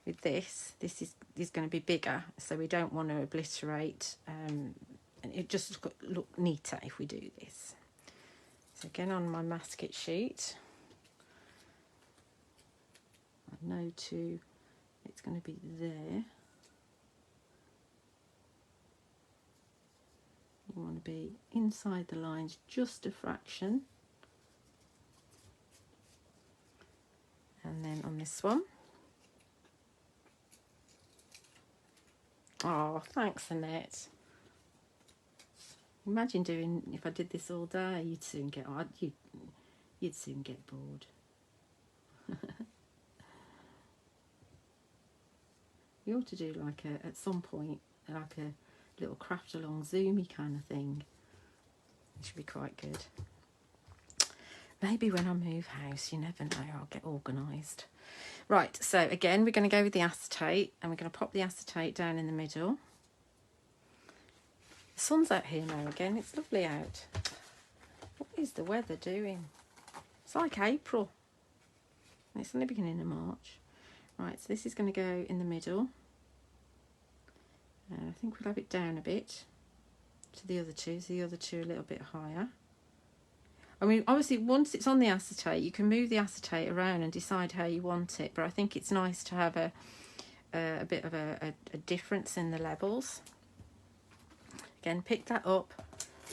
with this is going to be bigger, so we don't want to obliterate, and it just look neater if we do this. So again, on my masket sheet, I know it's going to be there. You want to be inside the lines just a fraction. And then on this one. Oh, thanks, Annette. Imagine doing, if I did this all day, you'd soon get bored. You ought to do like at some point, like a little craft along Zoomy kind of thing. It should be quite good. Maybe when I move house, you never know, I'll get organised. Right, so again, we're going to go with the acetate, and we're going to pop the acetate down in the middle. The sun's out here now again, it's lovely out. What is the weather doing? It's like April. It's only beginning of March. Right, so this is going to go in the middle. And I think we'll have it down a bit to the other two, so the other two a little bit higher. I mean, obviously, once it's on the acetate, you can move the acetate around and decide how you want it. But I think it's nice to have a bit of a difference in the levels. Again, pick that up,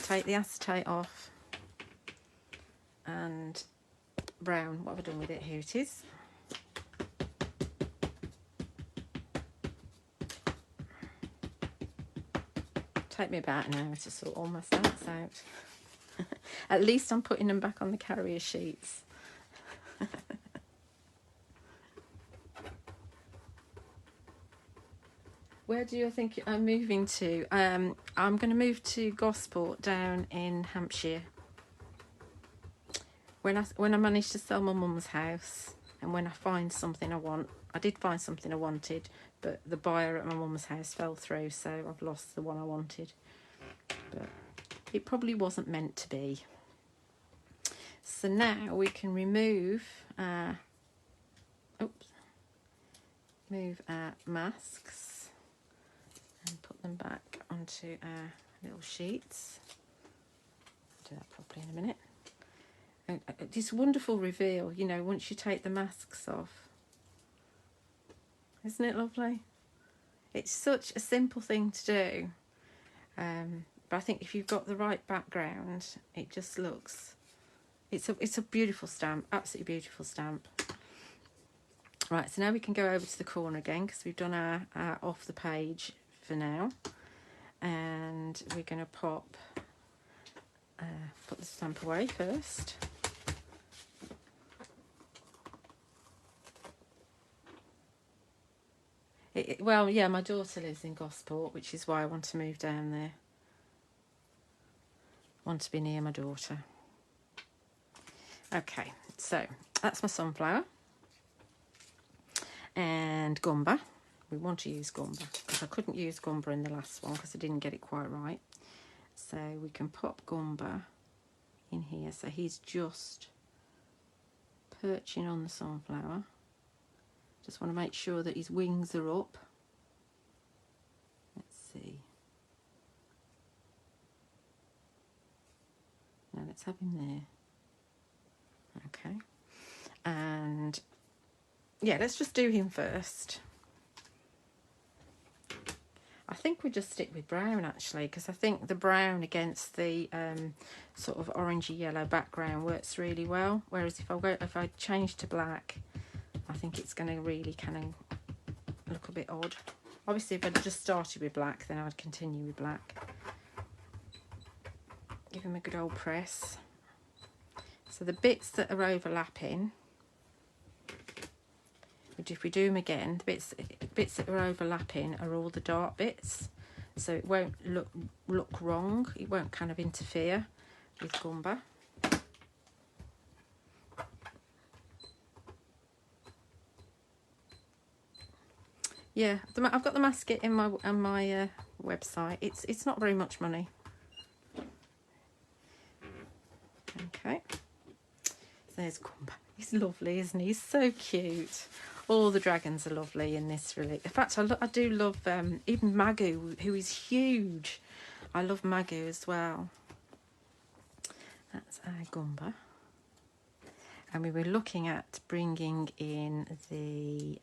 take the acetate off, and brown. What have I done with it? Here it is. Take me about an hour to sort all my stamps out. At least I'm putting them back on the carrier sheets. Where do you think I'm moving to? I'm going to move to Gosport down in Hampshire. When I manage to sell my mum's house, and when I find something I want, I did find something I wanted, but the buyer at my mum's house fell through, so I've lost the one I wanted. But it probably wasn't meant to be. So now we can remove move our masks and put them back onto our little sheets. I'll do that properly in a minute. And this wonderful reveal, you know, once you take the masks off. Isn't it lovely? It's such a simple thing to do. But I think if you've got the right background, it just looks... It's a beautiful stamp, absolutely beautiful stamp. Right, so now we can go over to the corner again, because we've done our off the page for now. And we're going to put the stamp away first. Well, yeah, my daughter lives in Gosport, which is why I want to move down there. I want to be near my daughter. Okay, so that's my sunflower. And Gumba. We want to use Gumba, because I couldn't use Gumba in the last one because I didn't get it quite right. So we can pop Gumba in here. So he's just perching on the sunflower. Just want to make sure that his wings are up. Let's see. Now let's have him there. Okay. And yeah, let's just do him first. I think we just stick with brown actually, because I think the brown against the sort of orangey yellow background works really well. Whereas if I change to black, I think it's going to really kind of look a bit odd. Obviously, if I'd just started with black, then I'd continue with black. Give him a good old press. So the bits that are overlapping, if we do them again, the bits that are overlapping are all the dark bits, so it won't look wrong. It won't kind of interfere with Gumba. Yeah, I've got the masket in my website. It's not very much money. Okay, so there's Gumba. He's lovely, isn't he? He's so cute. All the dragons are lovely in this relic. In fact, I do love even Magoo, who is huge. I love Magoo as well. That's our Gumba. And we were looking at bringing in the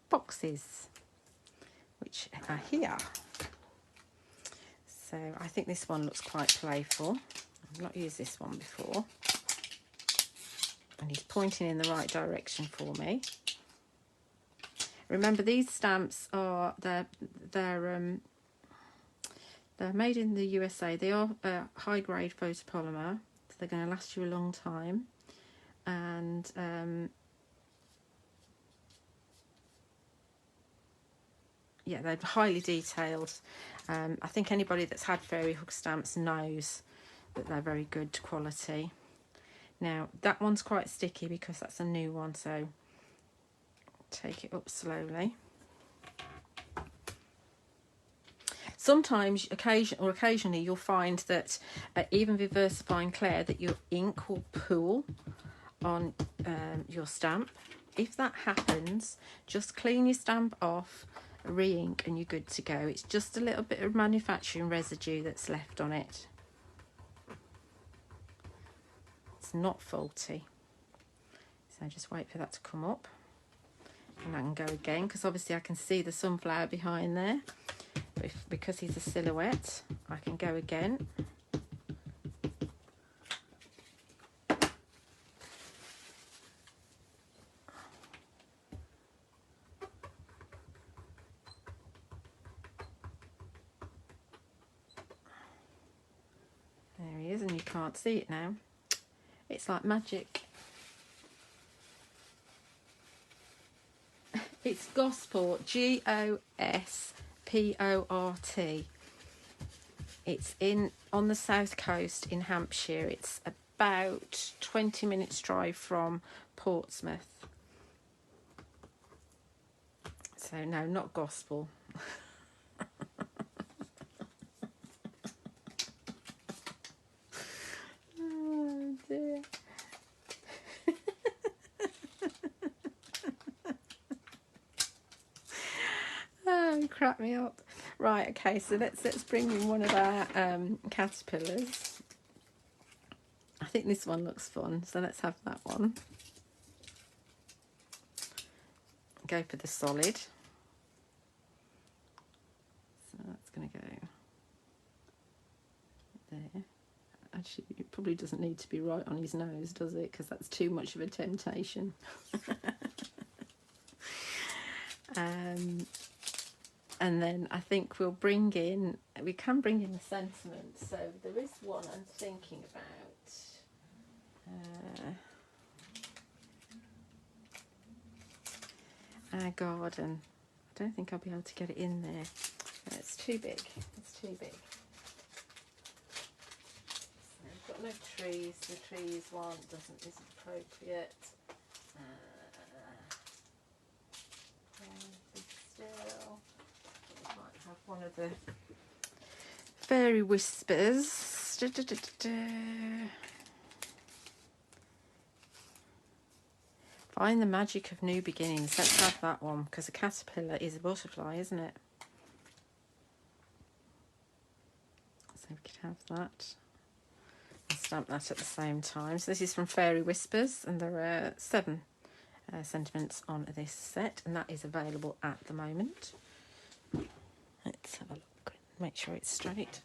boxes, which are here. So I think this one looks quite playful. I've not used this one before. And he's pointing in the right direction for me. Remember, these stamps are they're made in the USA. They are high grade photopolymer, so they're going to last you a long time. And yeah, they're highly detailed. I think anybody that's had fairy hook stamps knows that they're very good quality. Now, that one's quite sticky because that's a new one, so take it up slowly. Sometimes, occasionally, you'll find that even with VersaFine Clair, that your ink will pool on your stamp. If that happens, just clean your stamp off, re-ink, and you're good to go. It's just a little bit of manufacturing residue that's left on it. It's not faulty. So just wait for that to come up. And I can go again, because obviously I can see the sunflower behind there. But because he's a silhouette, I can go again. can't see it now. It's like magic. It's Gosport, Gosport. It's on the south coast in Hampshire. It's about 20 minutes drive from Portsmouth. So no, not Gospel. Oh dear. Oh, crap me up. Right, okay, so let's bring in one of our caterpillars. I think this one looks fun, so let's have that one. Go for the solid. So that's going to go there. Actually, it probably doesn't need to be right on his nose, does it? Because that's too much of a temptation. And then I think we can bring in the sentiment. So there is one I'm thinking about. Our garden. I don't think I'll be able to get it in there. No, it's too big. It's too big. So we've got no trees. The trees one isn't appropriate. Still, we might have one of the fairy whispers. Find the magic of new beginnings. Let's have that one, because a caterpillar is a butterfly, isn't it? So we could have that. I'll stamp that at the same time. So this is from Fairy Whispers, and there are 7 sentiments on this set, and that is available at the moment. Let's have a look. Make sure it's straight.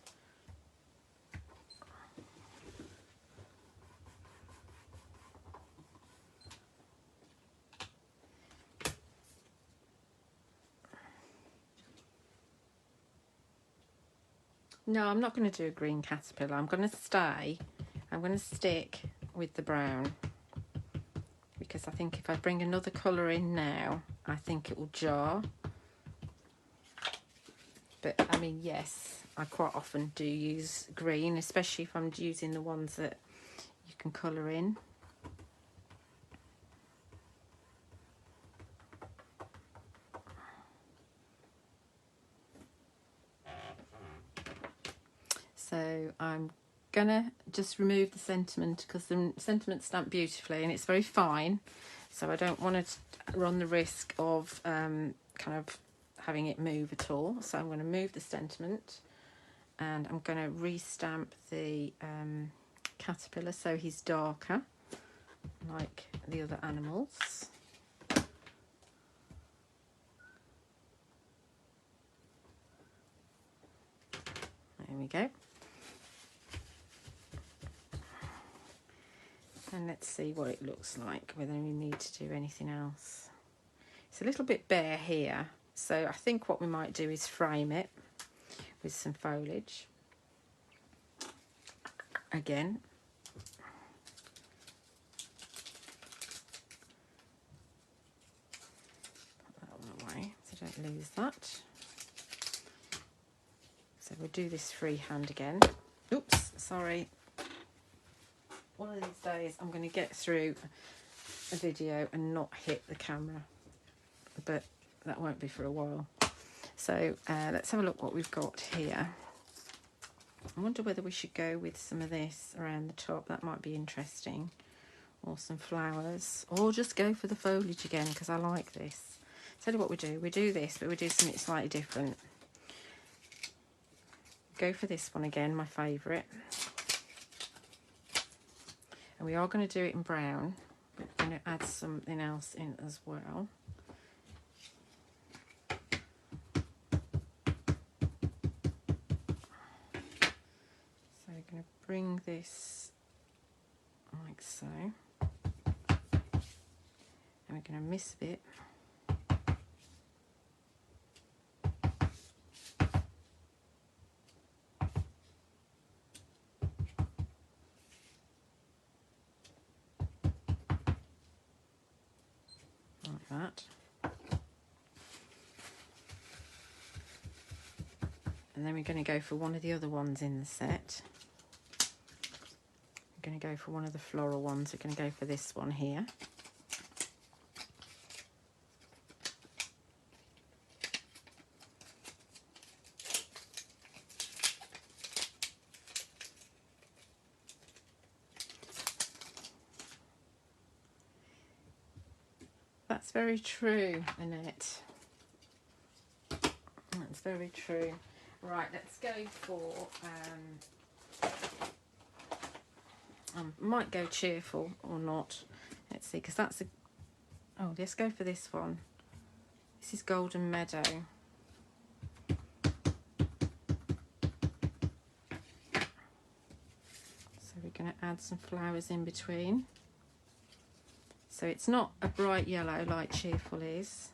No, I'm not going to do a green caterpillar. I'm going to stick with the brown, because I think if I bring another colour in now, I think it will jar. But I mean, yes, I quite often do use green, especially if I'm using the ones that you can colour in. So I'm gonna just remove the sentiment, because the sentiment's stamped beautifully and it's very fine, so I don't want to run the risk of kind of having it move at all. So I'm going to move the sentiment, and I'm going to restamp the caterpillar so he's darker like the other animals. There we go. And let's see what it looks like, whether we need to do anything else. It's a little bit bare here, so I think what we might do is frame it with some foliage. Again. Put that one away so don't lose that. So we'll do this freehand again. Oops, sorry. One of these days I'm going to get through a video and not hit the camera, but that won't be for a while. So let's have a look what we've got here. I wonder whether we should go with some of this around the top. That might be interesting. Or some flowers. Or just go for the foliage again, because I like this. Tell you what we do. We do this, but we do something slightly different. Go for this one again, my favourite. And we are going to do it in brown, but we're going to add something else in as well. So we're going to bring this like so. And we're going to miss a bit. that. And then we're going to go for one of the other ones in the set. We're going to go for one of the floral ones. We're going to go for this one here. That's very true, Annette. That's very true. Right, let's go for, might go cheerful or not. Let's see, because that's a, oh, let's go for this one. This is Golden Meadow. So we're going to add some flowers in between. So it's not a bright yellow like cheerful is.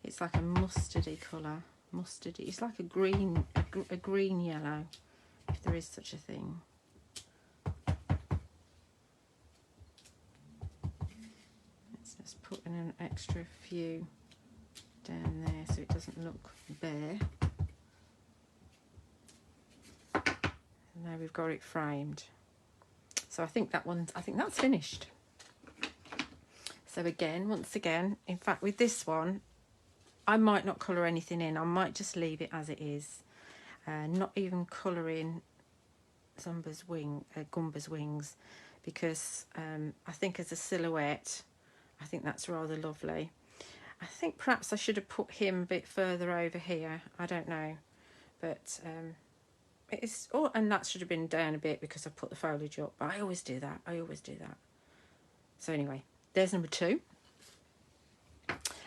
It's like a mustardy colour. Mustardy. It's like a green yellow, if there is such a thing. Let's just put in an extra few down there so it doesn't look bare. And now we've got it framed. So I think that's finished. So again, once again, in fact with this one, I might not colour anything in. I might just leave it as it is. Not even colour in Gumba's wings, because I think as a silhouette, I think that's rather lovely. I think perhaps I should have put him a bit further over here. I don't know. But it is, oh, and that should have been down a bit because I put the foliage up. But I always do that. I always do that. So anyway, there's number 2.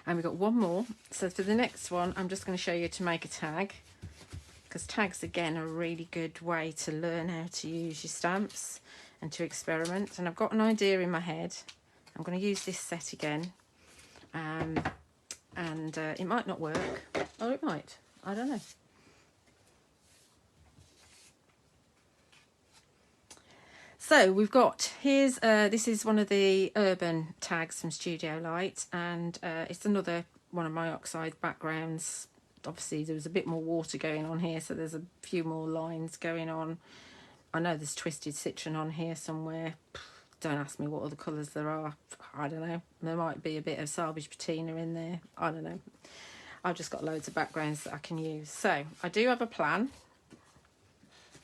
And we've got one more. So for the next one, I'm just going to show you to make a tag, because tags again are a really good way to learn how to use your stamps and to experiment. And I've got an idea in my head. I'm going to use this set again, and it might not work, or it might. I don't know. So we've got, here's, this is one of the urban tags from Studio Light, and it's another one of my oxide backgrounds. Obviously there was a bit more water going on here, so there's a few more lines going on. I know there's Twisted Citron on here somewhere. Don't ask me what other colours there are. I don't know. There might be a bit of Salvage Patina in there. I don't know. I've just got loads of backgrounds that I can use. So I do have a plan,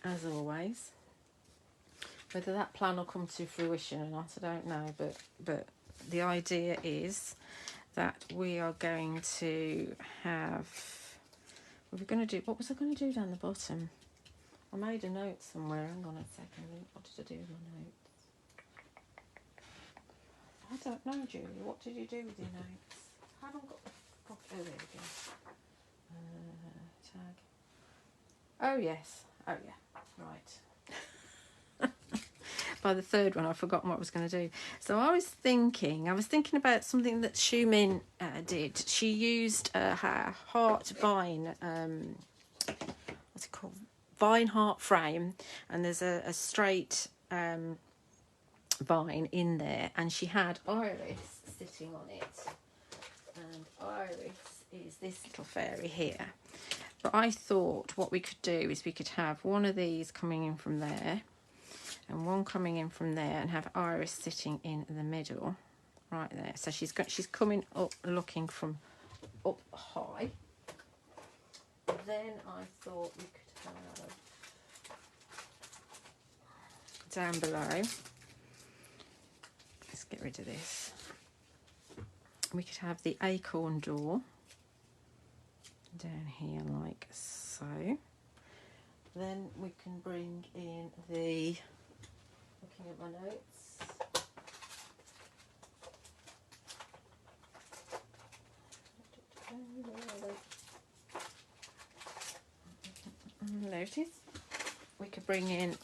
as always. Whether that plan will come to fruition or not, I don't know. But the idea is that we are going to have... What was I going to do down the bottom? I made a note somewhere. Hang on a second. What did I do with my notes? I don't know, Julie. What did you do with your notes? I haven't got the... Oh, there we go. Tag. Oh, yes. Oh, yeah. Right. By the third one, I've forgotten what I was going to do. So I was thinking about something that Xiumin did. She used her heart vine, what's it called? Vine heart frame, and there's a straight vine in there, and she had Iris sitting on it, and Iris is this little fairy here. But I thought what we could do is we could have one of these coming in from there and one coming in from there, and have Iris sitting in the middle right there. So she's coming up looking from up high. Then I thought we could have down below, let's get rid of this, we could have the acorn door down here like so. Then we can bring in the, looking at my notes, there it is. We could bring in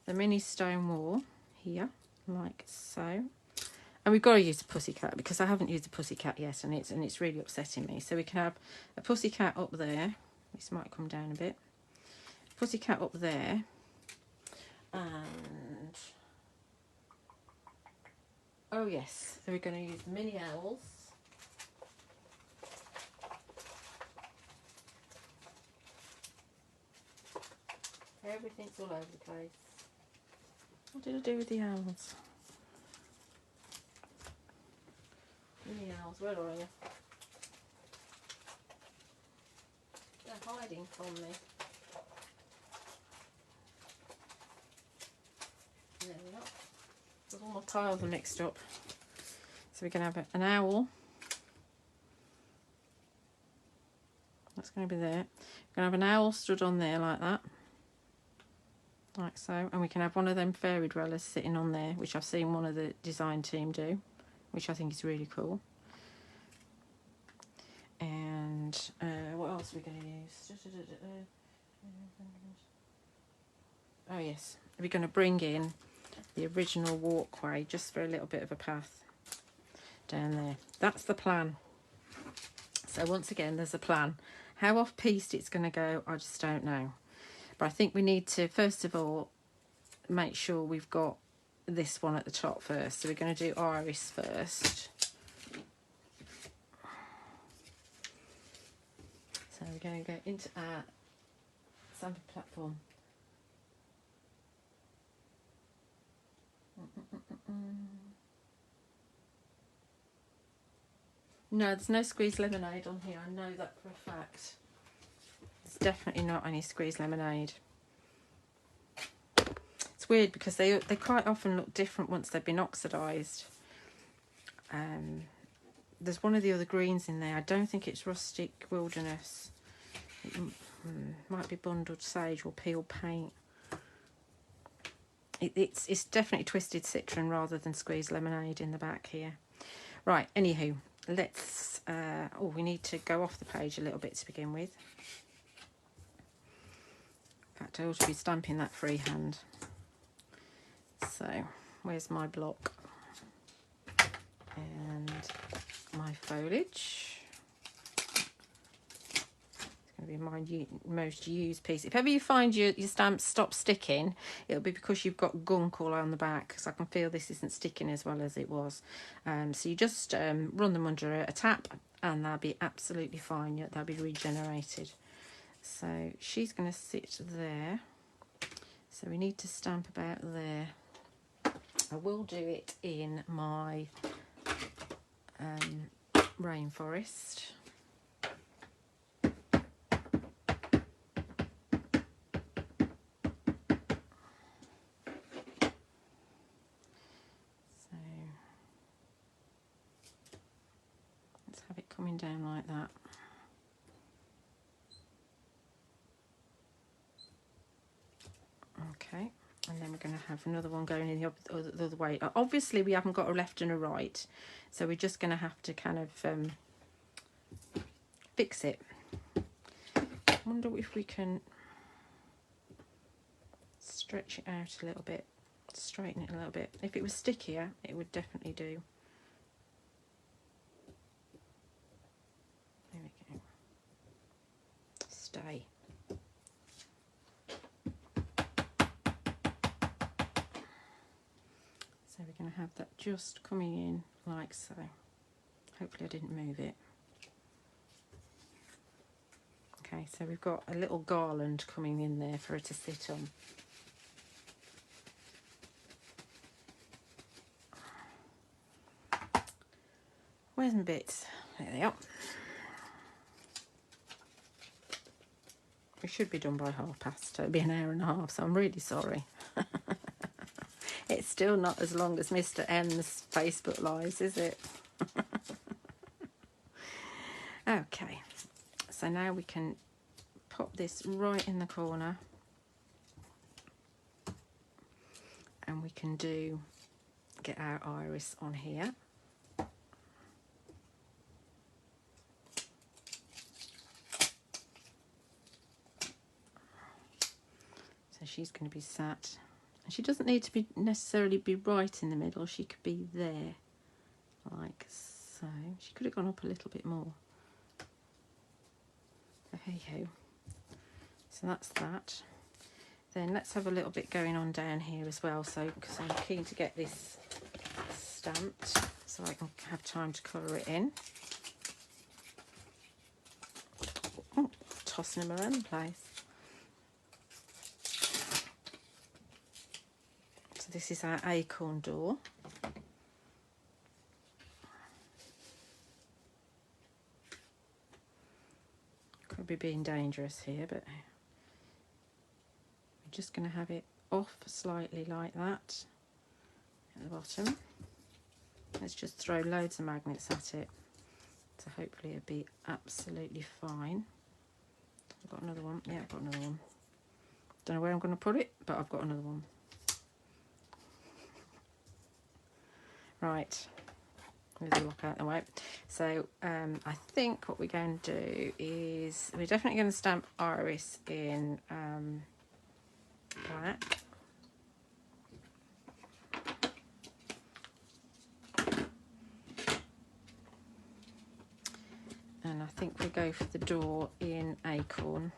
the mini stone wall here like so. And we've got to use the pussycat because I haven't used the pussycat yet, and it's really upsetting me. So we can have a pussycat up there. This might come down a bit. Pussycat up there, and oh yes, so we're going to use mini owls Everything's all over the place. What did I do with the owls? The owls, where are you? They're hiding from me. There we are. Because all my tiles are mixed up. So we're going to have an owl. That's going to be there. We're going to have an owl stood on there like that. Like so. And we can have one of them fairy dwellers sitting on there, which I've seen one of the design team do, which I think is really cool. And what else are we going to use? Oh yes, we're going to bring in the original walkway just for a little bit of a path down there. That's the plan. So once again, there's a plan. How off-piste it's going to go, I just don't know. But I think we need to, first of all, make sure we've got this one at the top first. So we're going to do Iris first. So we're going to go into our sample platform. No, there's no squeezed lemonade on here. I know that for a fact. There's definitely not any squeezed lemonade. It's weird because they quite often look different once they've been oxidised. There's one of the other greens in there. I don't think it's Rustic Wilderness. It might be Bundled Sage or Peel Paint. It's definitely Twisted Citron rather than Squeezed Lemonade in the back here. Right, anywho, let's... we need to go off the page a little bit to begin with. In fact, I ought to be stamping that freehand. So, where's my block? And my foliage. It's going to be my most used piece. If ever you find your stamps stop sticking, it'll be because you've got gunk all on the back, because I can feel this isn't sticking as well as it was. So you just run them under a tap and they'll be absolutely fine. They'll be regenerated. So she's going to sit there. So we need to stamp about there. I will do it in my rainforest. So let's have it coming down like that. Okay, and then we're going to have another one going in the other way. Obviously we haven't got a left and a right, so we're just going to have to kind of fix it. I wonder if we can stretch it out a little bit, straighten it a little bit. If it was stickier, it would definitely do. There we go. Stay. So we're going to have that just coming in like so. Hopefully I didn't move it. Okay, so we've got a little garland coming in there for her to sit on. Where's my bits? There they are. We should be done by past. It'll be an hour and a half, so I'm really sorry. It's still not as long as Mr. M's Facebook Lives, is it? Okay, so now we can pop this right in the corner. And we can get our iris on here. So she's going to be sat. And she doesn't need to necessarily be right in the middle. She could be there, like so. She could have gone up a little bit more. But hey ho. So that's that. Then let's have a little bit going on down here as well. So, because I'm keen to get this stamped, so I can have time to colour it in. Oh, tossing them around the place. this is our acorn door. Could be being dangerous here, but we're just going to have it off slightly like that at the bottom. Let's just throw loads of magnets at it, so hopefully it'll be absolutely fine. I've got another one. Yeah, I've got another one. Don't know where I'm going to put it, but I've got another one. Right, move the lock out of the way. So I think what we're going to do is we're definitely going to stamp Iris in black. And I think we go for the door in acorn.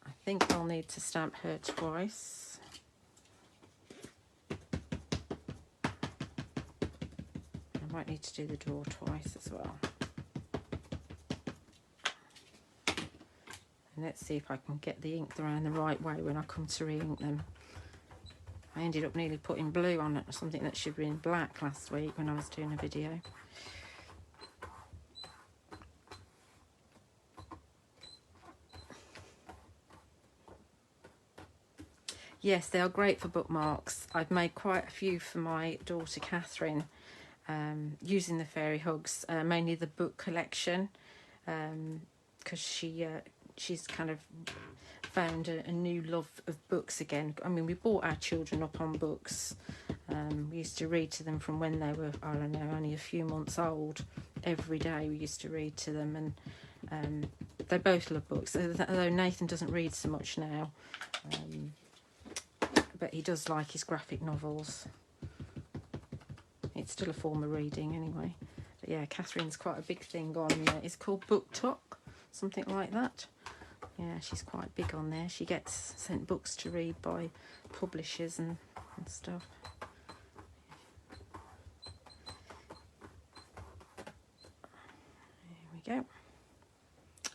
I think I'll need to stamp her twice. I might need to do the door twice as well. And let's see if I can get the ink around the right way when I come to re-ink them. I ended up nearly putting blue on it, something that should have been black last week when I was doing a video. Yes, they are great for bookmarks. I've made quite a few for my daughter Catherine, using the fairy hugs, mainly the book collection, because she's kind of found a new love of books again. I mean, we brought our children up on books. We used to read to them from when they were, I don't know, only a few months old. Every day we used to read to them, and they both love books, although Nathan doesn't read so much now. But he does like his graphic novels. It's still a form of reading anyway. But yeah, Catherine's quite a big thing on, it's called BookTok, something like that. Yeah, she's quite big on there. She gets sent books to read by publishers and stuff. There we go.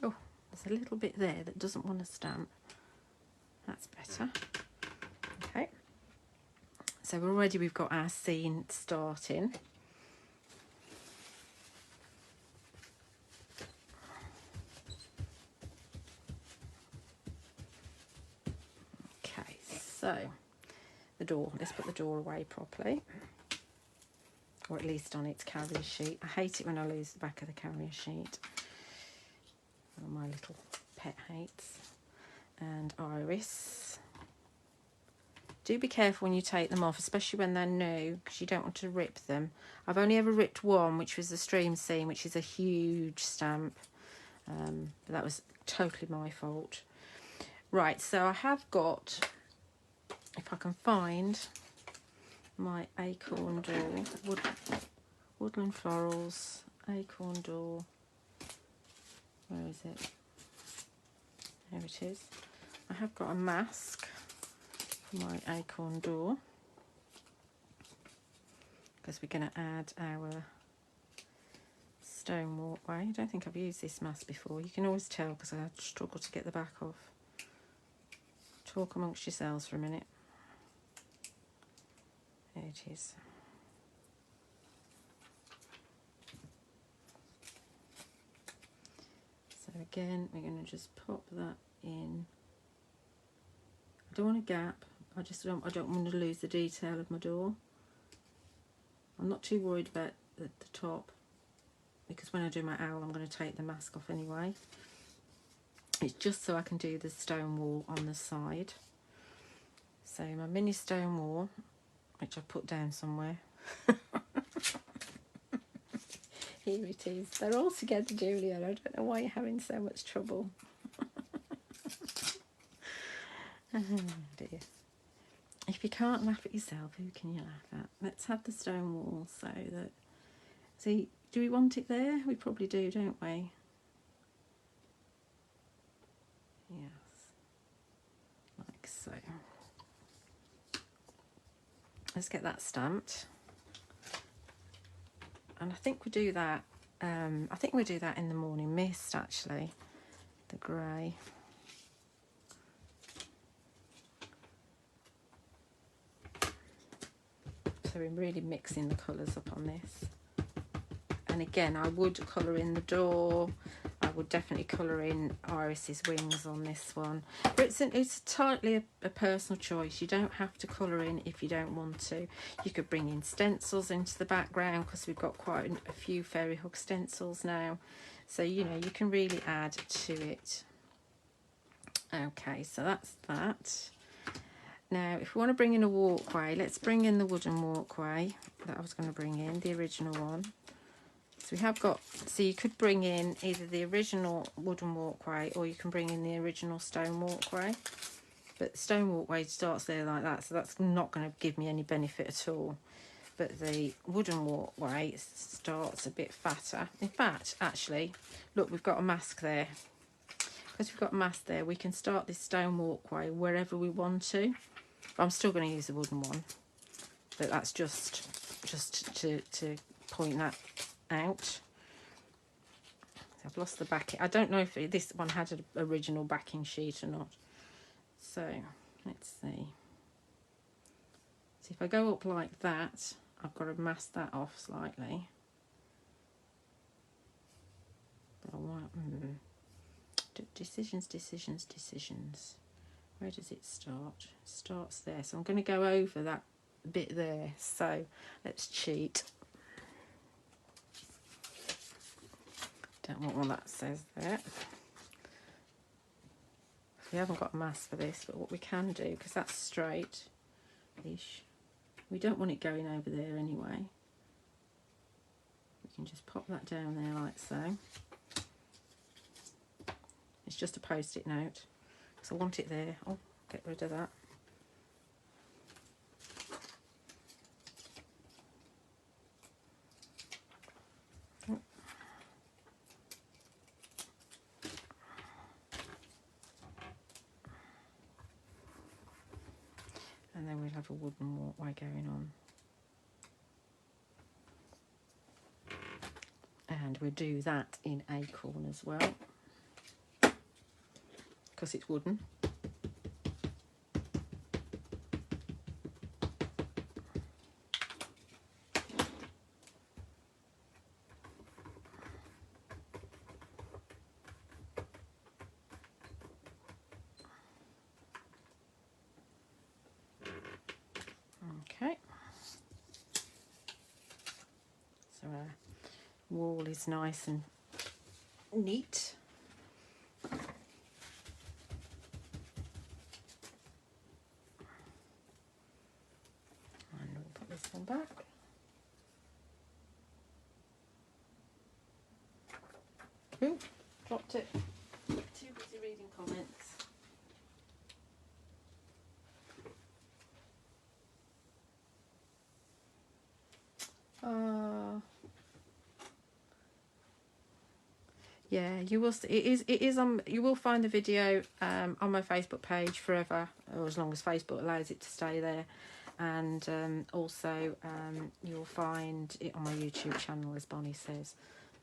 Oh, there's a little bit there that doesn't want to stamp. That's better. Okay, so already we've got our scene starting. Okay, so the door, let's put the door away properly, or at least on its carrier sheet. I hate it when I lose the back of the carrier sheet. Oh, my little pet hates. And Iris. Do be careful when you take them off, especially when they're new, because you don't want to rip them. I've only ever ripped one, which was the Stream Scene, which is a huge stamp. But that was totally my fault. Right, so I have got, if I can find my acorn door, Woodland Florals, acorn door. Where is it? There it is. I have got a mask my acorn door, because we're going to add our stone walkway. I don't think I've used this mask before. You can always tell because I struggle to get the back off. Talk amongst yourselves for a minute. There it is. So again, we're going to just pop that in. I don't want a gap. I don't want to lose the detail of my door. I'm not too worried about the top, because when I do my owl I'm going to take the mask off anyway. It's just so I can do the stone wall on the side. So my mini stone wall, which I've put down somewhere. Here it is. They're all together, Julia. I don't know why you're having so much trouble. Oh dear. If you can't laugh at yourself, who can you laugh at? Let's have the stone wall so that... See, do we want it there? We probably do, don't we? Yes. Like so. Let's get that stamped. And I think we do that, I think we do that in the morning mist, actually. The grey. So we're really mixing the colours up on this. And again, I would colour in the door. I would definitely colour in Iris's wings on this one. But it's totally a personal choice. You don't have to colour in if you don't want to. You could bring in stencils into the background because we've got quite a few fairy hug stencils now. So, you know, you can really add to it. Okay, so that's that. Now, if we want to bring in a walkway, let's bring in the wooden walkway that I was going to bring in, the original one. So we have got, so you could bring in either the original wooden walkway or you can bring in the original stone walkway. But the stone walkway starts there like that, so that's not going to give me any benefit at all. But the wooden walkway starts a bit fatter. In fact, actually, look, we've got a mask there. Because we've got a mask there, we can start this stone walkway wherever we want to. But I'm still going to use the wooden one. But that's just to point that out. I've lost the backing. I don't know if this one had an original backing sheet or not. So let's see. So if I go up like that, I've got to mask that off slightly. But I want decisions. Where does it start? It starts there. So I'm going to go over that bit there. So let's cheat. Don't want what that says there. We haven't got a mask for this, but what we can do, because that's straight-ish, we don't want it going over there anyway. We can just pop that down there like so. It's just a post-it note, because I want it there. Oh, get rid of that. And then we'll have a wooden walkway going on. And we'll do that in acorn as well, because it's wooden. Okay. So our wall is nice and neat. And we'll put this one back. Ooh, dropped it. Too busy reading comments. Yeah, you will. It is on. You will find the video on my Facebook page forever, or as long as Facebook allows it to stay there, and also you'll find it on my YouTube channel, as Bonnie says.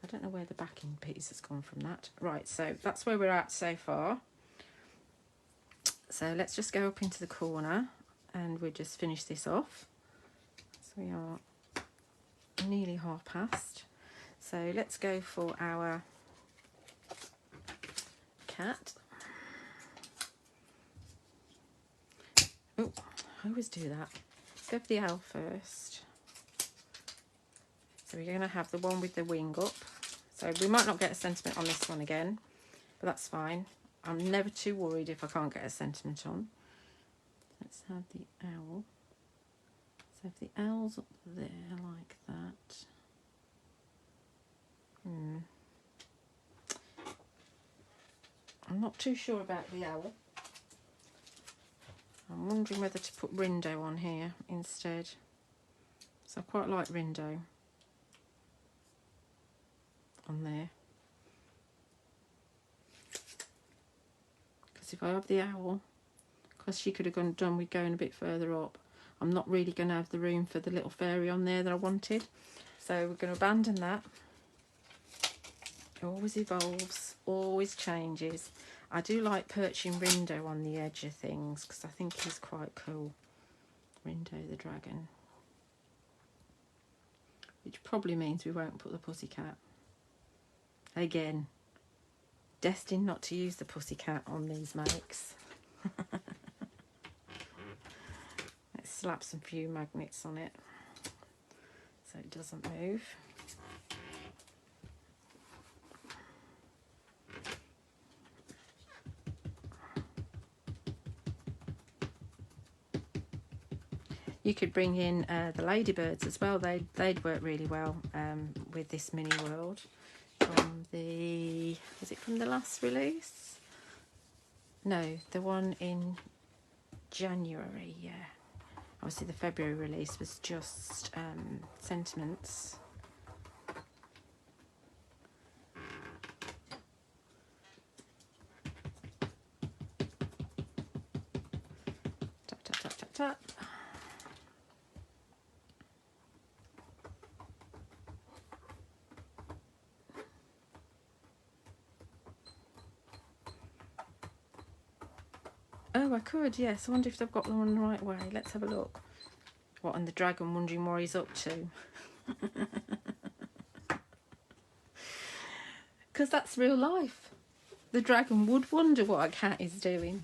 I don't know where the backing piece has gone from that. Right, so that's where we're at so far. So let's just go up into the corner, and we'll just finish this off. So we are nearly half past. So let's go for our cat. Oh, I always do that. Let's go for the owl first. So we're going to have the one with the wing up. So we might not get a sentiment on this one again, but that's fine. I'm never too worried if I can't get a sentiment on. Let's have the owl. So if the owl's up there like that. I'm not too sure about the owl. I'm wondering whether to put Rindo on here instead. So I quite like Rindo on there. Because if I have the owl, because she could have done with going a bit further up, I'm not really going to have the room for the little fairy on there that I wanted. So we're going to abandon that. It always evolves, always changes. I do like perching Rindo on the edge of things because I think he's quite cool. Rindo the dragon. which probably means we won't put the pussycat. Again, destined not to use the pussycat on these makes. Let's slap some few magnets on it so it doesn't move. You could bring in the ladybirds as well. They'd work really well with this mini world. From the, was it from the last release? No, the one in January, yeah. Obviously the February release was just Sentiments. Tap, tap, tap, tap, tap. Oh, I could, yes. I wonder if they've got them on the right way. Let's have a look. What, and the dragon wondering what he's up to. Because that's real life. The dragon would wonder what a cat is doing.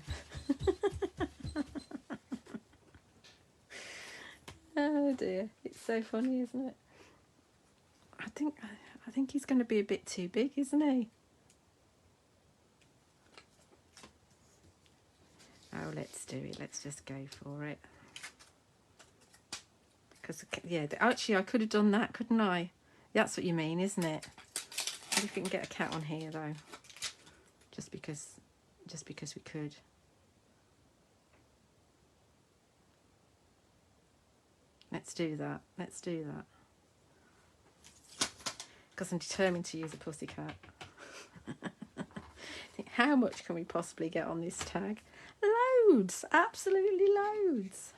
Oh dear, it's so funny, isn't it? I think he's going to be a bit too big, isn't he? Oh, let's do it. Let's just go for it. Because, yeah, actually I could have done that, couldn't I? That's what you mean, isn't it? What if we can get a cat on here, though? Just because we could. Let's do that. Let's do that. Because I'm determined to use a pussycat. How much can we possibly get on this tag? Loads! Absolutely loads!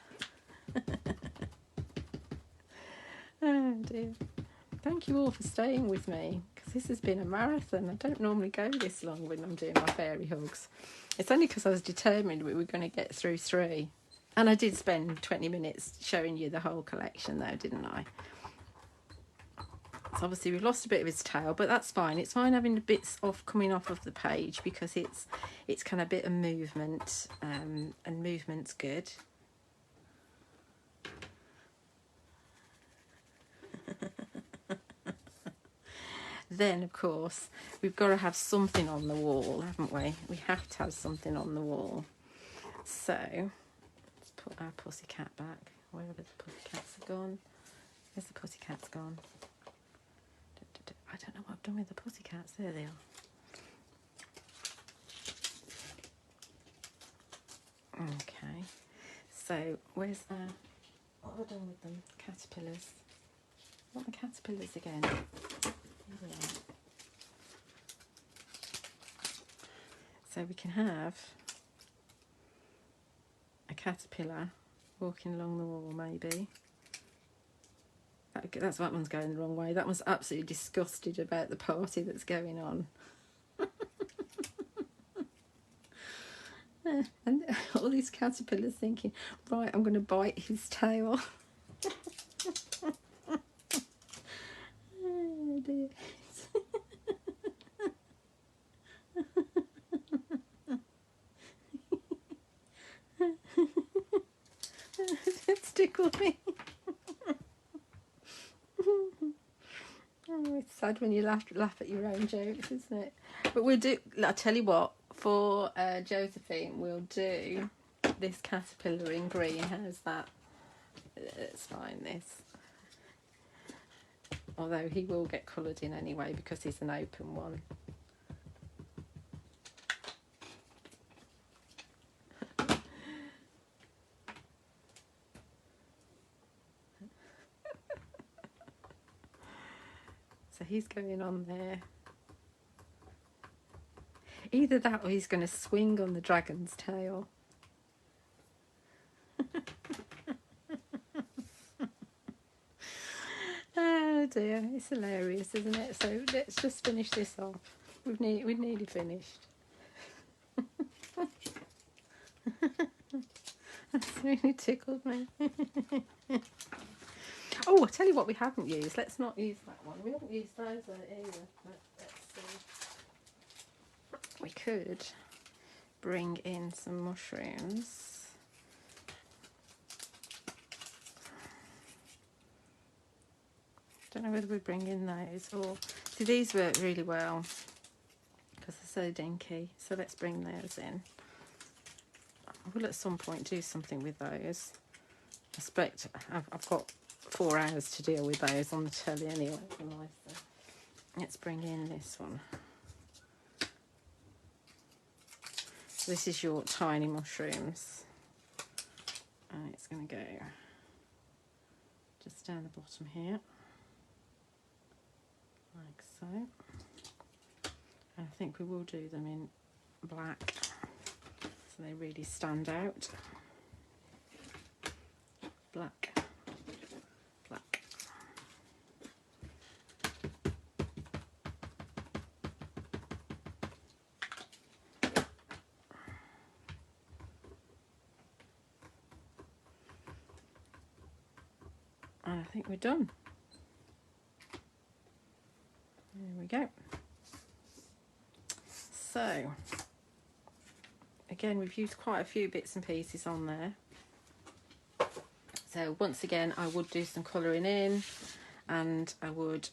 Oh dear. Thank you all for staying with me, because this has been a marathon. I don't normally go this long when I'm doing my fairy hugs. It's only because I was determined we were going to get through 3. And I did spend 20 minutes showing you the whole collection though, didn't I? So obviously we've lost a bit of his tail, but that's fine. It's fine having the bits coming off of the page, because it's kind of a bit of movement, and movement's good. Then, of course, we've got to have something on the wall, haven't we? We have to have something on the wall. So, let's put our pussycat back. Wherever the pussycats are gone. Where's the pussycats gone? I don't know what I've done with the pussycats. There they are. Okay. So, where's our... What have I done with them? Caterpillars. What are the caterpillars again? Here we are. So we can have a caterpillar walking along the wall, maybe. That's that one's going the wrong way. That one's absolutely disgusted about the party that's going on. And all these caterpillars thinking, right, I'm going to bite his tail. Oh dear. It's tickled me. Oh, it's sad when you laugh at your own jokes, isn't it? But we'll do, I'll tell you what, for Josephine, we'll do this caterpillar in green. How's that? Let's find this. Although he will get coloured in anyway because he's an open one. So he's going on there. Either that or he's going to swing on the dragon's tail. Oh dear, it's hilarious, isn't it? So let's just finish this off. We've nearly finished. That's really tickled me. Oh, I tell you what we haven't used. Let's not use that one. We haven't used those either. Let's see. We could bring in some mushrooms. Don't know whether we bring in those or... See, these work really well because they're so dinky. So let's bring those in. I will at some point do something with those. I expect I've got 4 hours to deal with those on the telly anyway. Let's bring in this one. So this is your tiny mushrooms. And it's going to go just down the bottom here. Like so. And I think we will do them in black so they really stand out. Black, black. And I think we're done. There we go. So, again, we've used quite a few bits and pieces on there. So once again, I would do some colouring in and I would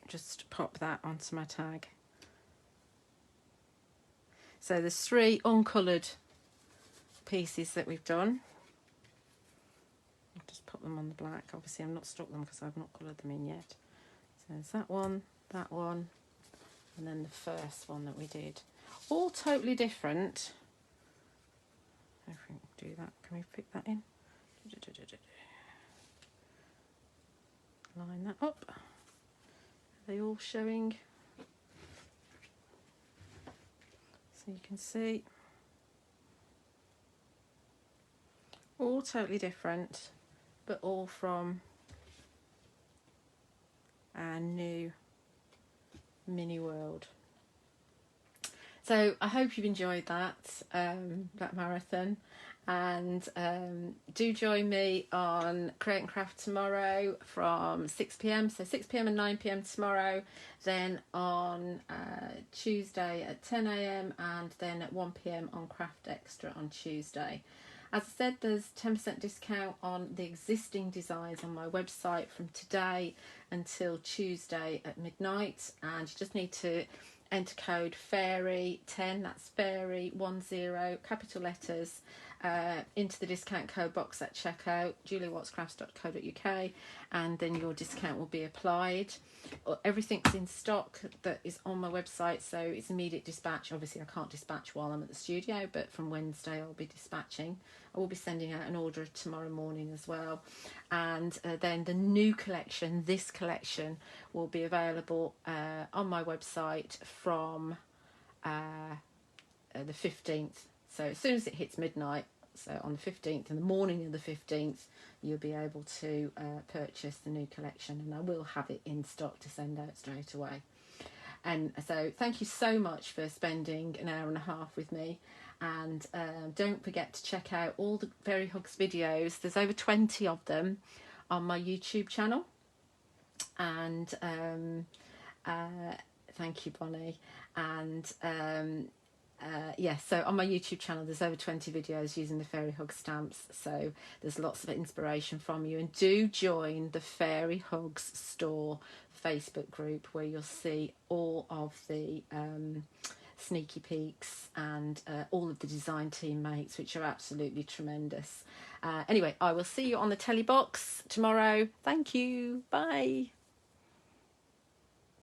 just pop that onto my tag. So there's 3 uncoloured pieces that we've done. I'll just pop them on the black. Obviously I've not stuck them because I've not coloured them in yet. So there's that one, and then the first one that we did. All totally different. If we can do that, can we pick that in? Line that up. Are they all showing? So you can see. All totally different, but all from our new mini world. So I hope you've enjoyed that marathon, and do join me on Create and Craft tomorrow from 6 p.m. So 6 p.m. and 9 p.m. tomorrow, then on Tuesday at 10 a.m. and then at 1 p.m. on Craft Extra on Tuesday. As I said, there's 10% discount on the existing designs on my website from today until Tuesday at midnight, and you just need to enter code FAIRY10, that's FAIRY10, capital letters, into the discount code box at checkout, juliawattscrafts.co.uk, and then your discount will be applied. Everything's in stock that is on my website, so it's immediate dispatch. Obviously I can't dispatch while I'm at the studio, but from Wednesday I'll be dispatching. I will be sending out an order tomorrow morning as well. And then the new collection, this collection, will be available on my website from the 15th. So as soon as it hits midnight, so on the 15th, in the morning of the 15th, you'll be able to purchase the new collection, and I will have it in stock to send out straight away. And so thank you so much for spending an hour and a half with me, and don't forget to check out all the Fairy Hugs videos. There's over 20 of them on my YouTube channel, and thank you, Bonnie. And yeah, so on my YouTube channel there's over 20 videos using the Fairy Hug stamps, so there's lots of inspiration from you. And do join the Fairy Hugs store Facebook group, where you'll see all of the sneaky peeks and all of the design team mates, which are absolutely tremendous. Anyway, I will see you on the telly box tomorrow. Thank you. Bye.